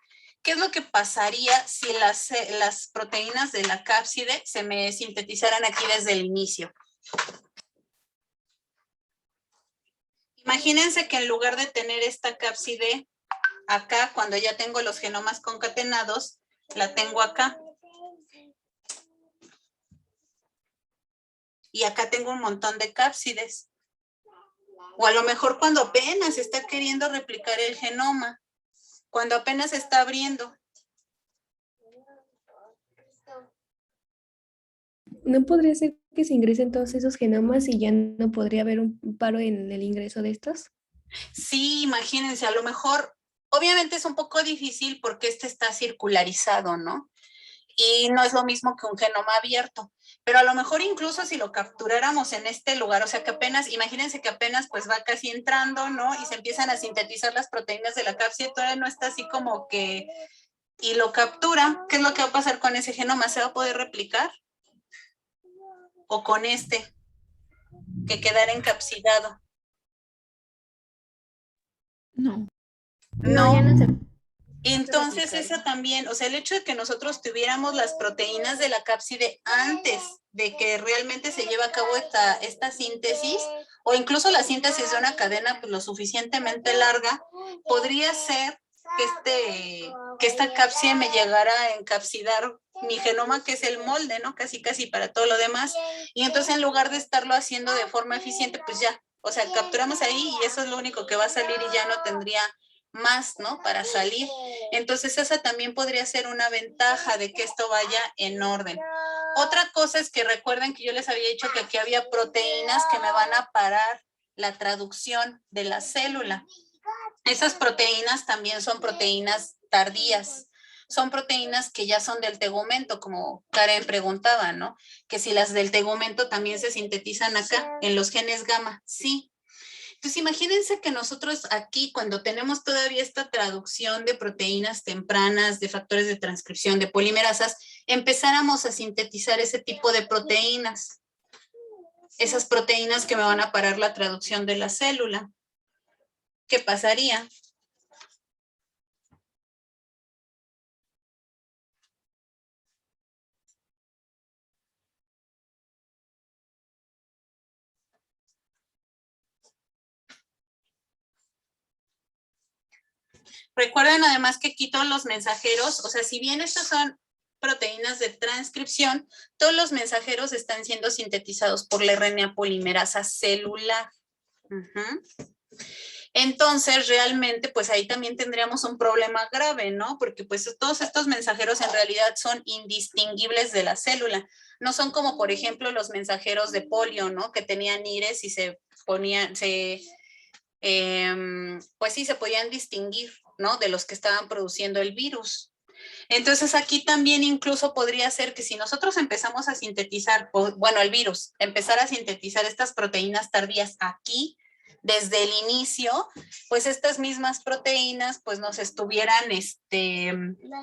¿Qué es lo que pasaría si las proteínas de la cápside se me sintetizaran aquí desde el inicio? Imagínense que en lugar de tener esta cápside acá, cuando ya tengo los genomas concatenados, la tengo acá. Y acá tengo un montón de cápsides. O a lo mejor cuando apenas está queriendo replicar el genoma, cuando apenas está abriendo. ¿No podría ser que se ingresen todos esos genomas y ya no podría haber un paro en el ingreso de estos? Sí, imagínense, a lo mejor, obviamente es un poco difícil porque este está circularizado, ¿no? Y no es lo mismo que un genoma abierto, pero a lo mejor incluso si lo capturáramos en este lugar, o sea que apenas, imagínense que apenas pues va casi entrando, ¿no? Y se empiezan a sintetizar las proteínas de la cápside, todavía no está así como que, y lo captura, ¿qué es lo que va a pasar con ese genoma? ¿Se va a poder replicar? O con este, que quedara encapsidado. No. No, ya no se... Entonces eso también, o sea, el hecho de que nosotros tuviéramos las proteínas de la cápside antes de que realmente se lleve a cabo esta síntesis, o incluso la síntesis de una cadena pues, lo suficientemente larga, podría ser que esta cápside me llegara a encapsidar mi genoma, que es el molde, ¿no? Casi para todo lo demás. Y entonces en lugar de estarlo haciendo de forma eficiente, pues ya, o sea, capturamos ahí y eso es lo único que va a salir y ya no tendría más, ¿no? Para salir. Entonces esa también podría ser una ventaja de que esto vaya en orden. Otra cosa es que recuerden que yo les había dicho que aquí había proteínas que me van a parar la traducción de la célula. Esas proteínas también son proteínas tardías. Son proteínas que ya son del tegumento, como Karen preguntaba, ¿no? Que si las del tegumento también se sintetizan acá, en los genes gamma. Sí. Entonces, imagínense que nosotros aquí, cuando tenemos todavía esta traducción de proteínas tempranas, de factores de transcripción, de polimerasas, empezáramos a sintetizar ese tipo de proteínas. Esas proteínas que me van a parar la traducción de la célula. ¿Qué pasaría? Recuerden además que aquí todos los mensajeros, o sea, si bien estos son proteínas de transcripción, todos los mensajeros están siendo sintetizados por la RNA polimerasa celular. Entonces, realmente, pues ahí también tendríamos un problema grave, ¿no? Porque pues todos estos mensajeros en realidad son indistinguibles de la célula. No son como, por ejemplo, los mensajeros de polio, ¿no? Que tenían ires y se ponían, pues sí, se podían distinguir, ¿no? De los que estaban produciendo el virus. Entonces aquí también incluso podría ser que si nosotros empezamos a sintetizar, bueno, el virus, empezar a sintetizar estas proteínas tardías aquí, desde el inicio, pues estas mismas proteínas pues nos estuvieran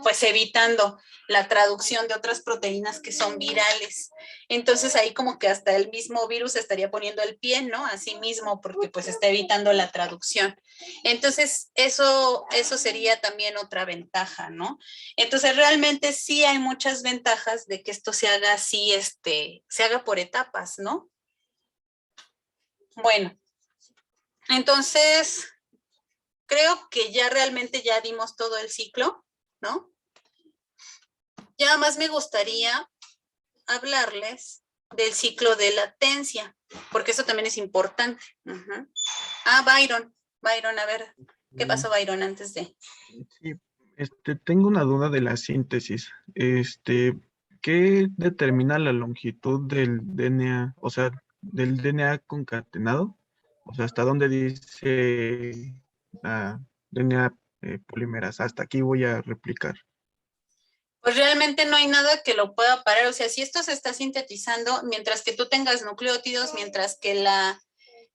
pues evitando la traducción de otras proteínas que son virales. Entonces ahí como que hasta el mismo virus estaría poniendo el pie, ¿no? A sí mismo porque pues está evitando la traducción. Entonces eso sería también otra ventaja, ¿no? Entonces realmente sí hay muchas ventajas de que esto se haga así, se haga por etapas, ¿no? Bueno. Entonces, creo que ya realmente ya dimos todo el ciclo, ¿no? Ya más me gustaría hablarles del ciclo de latencia, porque eso también es importante. Byron, a ver, ¿qué pasó, Byron, antes de? Sí, tengo una duda de la síntesis. ¿Qué determina la longitud del DNA, o sea, del DNA concatenado? O sea, ¿hasta dónde dice la DNA polimerasa? Hasta aquí voy a replicar. Pues realmente no hay nada que lo pueda parar. O sea, si esto se está sintetizando, mientras que tú tengas nucleótidos, mientras que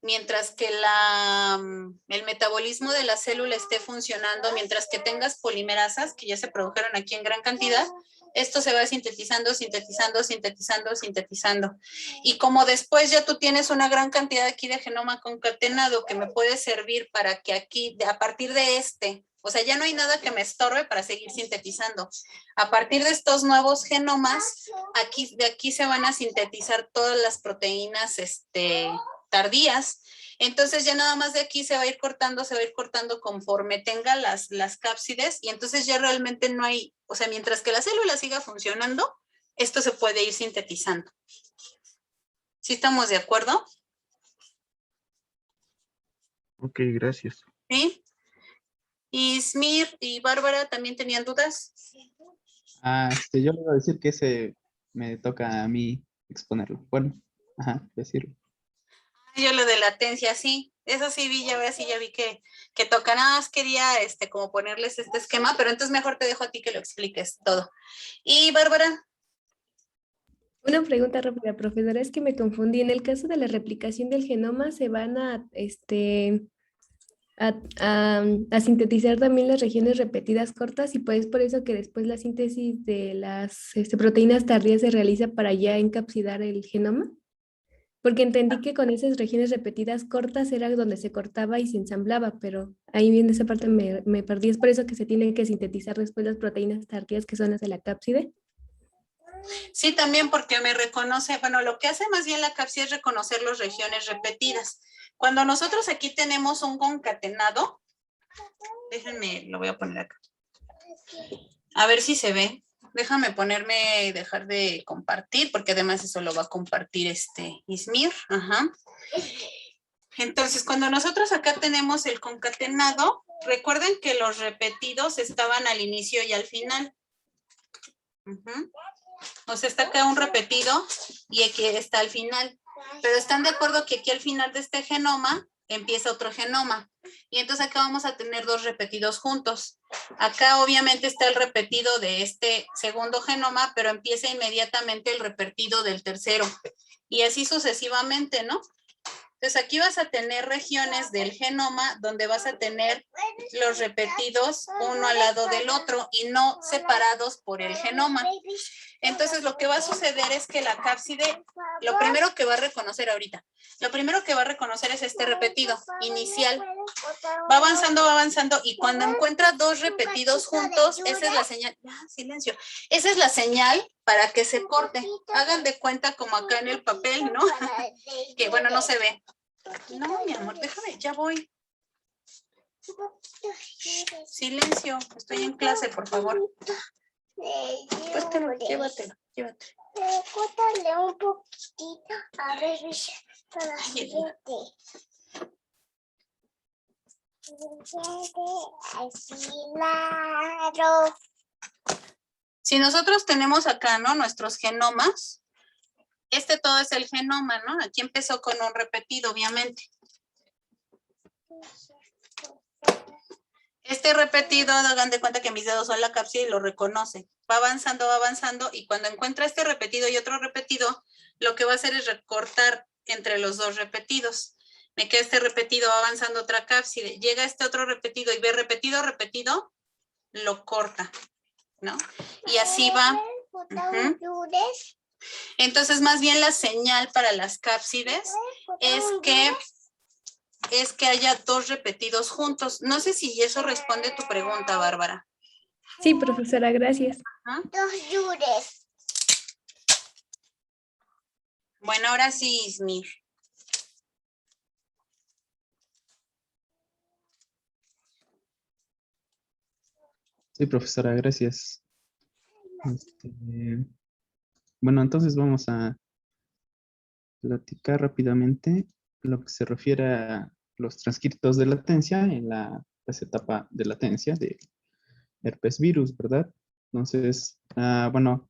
mientras que el metabolismo de la célula esté funcionando, mientras que tengas polimerasas que ya se produjeron aquí en gran cantidad, esto se va sintetizando, sintetizando, sintetizando, sintetizando. Y como después ya tú tienes una gran cantidad aquí de genoma concatenado que me puede servir para que aquí, a partir de o sea, ya no hay nada que me estorbe para seguir sintetizando. A partir de estos nuevos genomas, de aquí se van a sintetizar todas las proteínas tardías. Entonces ya nada más de aquí se va a ir cortando conforme tenga las cápsides, y entonces ya realmente no hay, o sea, mientras que la célula siga funcionando, esto se puede ir sintetizando. ¿Sí estamos de acuerdo? Ok, gracias. ¿Sí? ¿Y Smir y Bárbara también tenían dudas? Yo le iba a decir que ese me toca a mí exponerlo. Bueno, ajá, decirlo. Yo lo de latencia, sí. Eso sí vi, ya vi que toca. Nada más quería como ponerles este esquema, pero entonces mejor te dejo a ti que lo expliques todo. Y Bárbara. Una pregunta rápida, profesora, es que me confundí. En el caso de la replicación del genoma, ¿se van a sintetizar también las regiones repetidas cortas, y pues por eso que después la síntesis de las proteínas tardías se realiza para ya encapsidar el genoma? Porque entendí que con esas regiones repetidas cortas era donde se cortaba y se ensamblaba, pero ahí bien esa parte me perdí. Es por eso que se tienen que sintetizar después las proteínas tardías, que son las de la cápside. Sí, también porque me reconoce, bueno, lo que hace más bien la cápside es reconocer las regiones repetidas. Cuando nosotros aquí tenemos un concatenado, déjenme, lo voy a poner acá. A ver si se ve. Déjame dejar de compartir, porque además eso lo va a compartir Ismir. Ajá. Entonces, cuando nosotros acá tenemos el concatenado, recuerden que los repetidos estaban al inicio y al final. O sea, está acá un repetido y aquí está al final. Pero están de acuerdo que aquí al final de este genoma empieza otro genoma. Y entonces acá vamos a tener dos repetidos juntos. Acá obviamente está el repetido de este segundo genoma, pero empieza inmediatamente el repetido del tercero. Y así sucesivamente, ¿no? Entonces aquí vas a tener regiones del genoma donde vas a tener los repetidos uno al lado del otro y no separados por el genoma. Entonces lo que va a suceder es que la cápside, lo primero que va a reconocer es este repetido inicial. Va avanzando y cuando encuentra dos repetidos juntos, esa es la señal. Silencio. Esa es la señal para que se corte. Hagan de cuenta como acá en el papel, ¿no? Que bueno, no se ve. No, mi amor, déjame, ya voy. Silencio, estoy en clase, por favor. Pues llévatelo. Córtale un poquitito, a ver, para Si nosotros tenemos acá, ¿no? Nuestros genomas, todo es el genoma, ¿no? Aquí empezó con un repetido, obviamente. Este repetido, hagan de cuenta que mis dedos son la cápside y lo reconoce. Va avanzando, y cuando encuentra este repetido y otro repetido, lo que va a hacer es recortar entre los dos repetidos. Me queda este repetido, va avanzando otra cápside. Llega este otro repetido y ve repetido, lo corta, ¿no? Y así va. Entonces, más bien la señal para las cápsides es que haya dos repetidos juntos. No sé si eso responde a tu pregunta, Bárbara. Sí, profesora, gracias. Bueno, ahora sí, Ismir. Sí, profesora, gracias. Bueno, entonces vamos a platicar rápidamente lo que se refiere a los transcriptos de latencia en la etapa de latencia de herpes virus, ¿verdad? Entonces, bueno,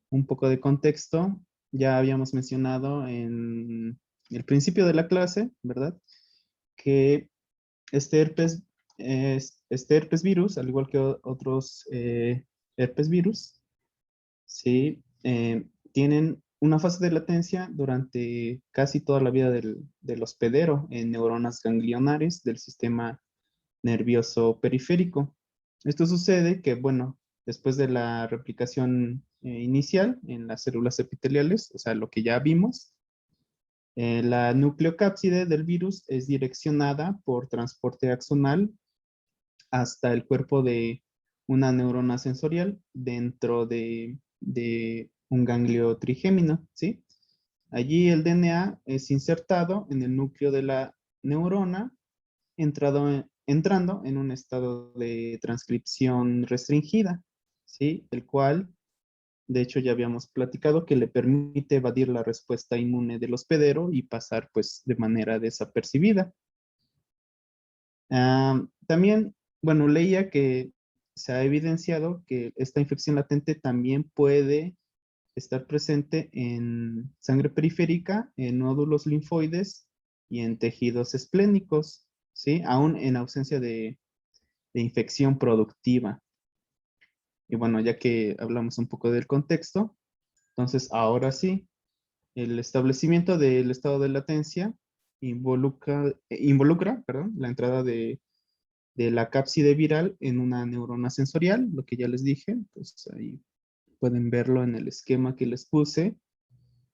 un poco de contexto. Ya habíamos mencionado en el principio de la clase, ¿verdad? Que este herpes virus, al igual que otros herpes virus, sí, tienen una fase de latencia durante casi toda la vida del hospedero en neuronas ganglionares del sistema nervioso periférico. Esto sucede que, bueno, después de la replicación inicial en las células epiteliales, o sea, lo que ya vimos, la nucleocápside del virus es direccionada por transporte axonal hasta el cuerpo de una neurona sensorial dentro de un ganglio trigémino, ¿sí? Allí el DNA es insertado en el núcleo de la neurona, entrando en un estado de transcripción restringida, ¿sí? El cual, de hecho, ya habíamos platicado que le permite evadir la respuesta inmune del hospedero y pasar, pues, de manera desapercibida. También, bueno, leía que se ha evidenciado que esta infección latente también puede estar presente en sangre periférica, en nódulos linfoides y en tejidos esplénicos, ¿sí? Aún en ausencia de infección productiva. Y bueno, ya que hablamos un poco del contexto, entonces ahora sí, el establecimiento del estado de latencia involucra, la entrada de la cápside viral en una neurona sensorial, lo que ya les dije, pues ahí pueden verlo en el esquema que les puse.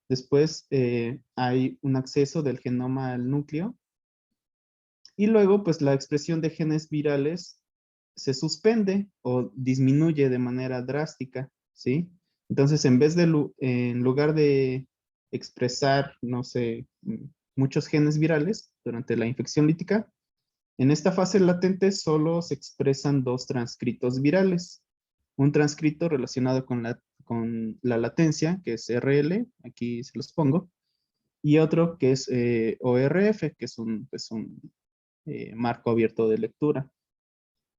Después hay un acceso del genoma al núcleo y luego pues la expresión de genes virales se suspende o disminuye de manera drástica, ¿sí? Entonces en lugar de expresar, no sé, muchos genes virales durante la infección lítica, en esta fase latente solo se expresan 2 transcritos virales. Un transcrito relacionado con la latencia, que es RL, aquí se los pongo, y otro que es ORF, que es un marco abierto de lectura.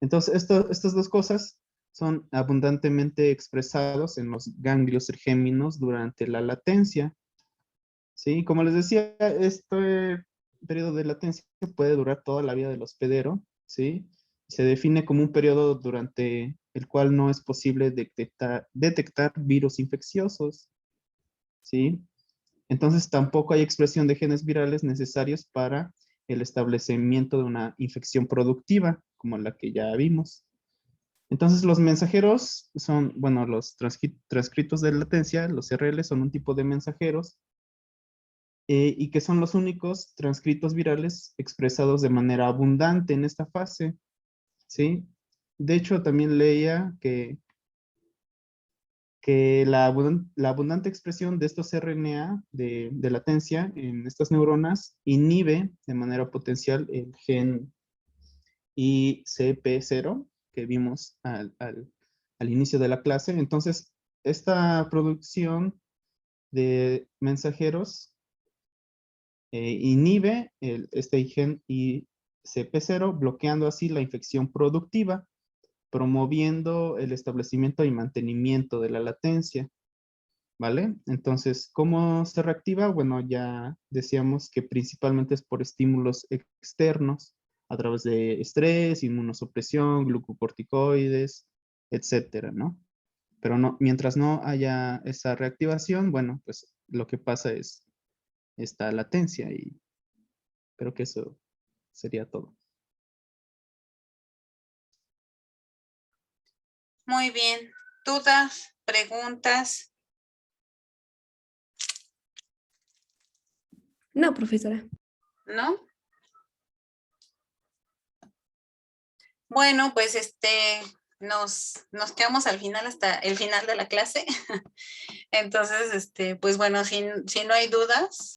Entonces, estas 2 cosas son abundantemente expresados en los ganglios trigéminos durante la latencia. ¿Sí? Como les decía, este periodo de latencia puede durar toda la vida del hospedero, ¿sí? Se define como un periodo durante el cual no es posible detectar virus infecciosos, ¿sí? Entonces tampoco hay expresión de genes virales necesarios para el establecimiento de una infección productiva, como la que ya vimos. Entonces los mensajeros son, bueno, los transcritos de latencia, los RL, son un tipo de mensajeros y que son los únicos transcritos virales expresados de manera abundante en esta fase, ¿sí? De hecho, también leía que la abundante expresión de estos RNA de latencia en estas neuronas inhibe de manera potencial el gen ICP0 que vimos al inicio de la clase. Entonces, esta producción de mensajeros inhibe este gen ICP0, bloqueando así la infección productiva, promoviendo el establecimiento y mantenimiento de la latencia, ¿vale? Entonces, ¿cómo se reactiva? Bueno, ya decíamos que principalmente es por estímulos externos, a través de estrés, inmunosupresión, glucocorticoides, etcétera, ¿no? Pero no, mientras no haya esa reactivación, bueno, pues lo que pasa es esta latencia y creo que eso sería todo. Muy bien. ¿Dudas? ¿Preguntas? No, profesora. ¿No? Bueno, pues nos quedamos al final, hasta el final de la clase. Entonces, pues bueno, si no hay dudas,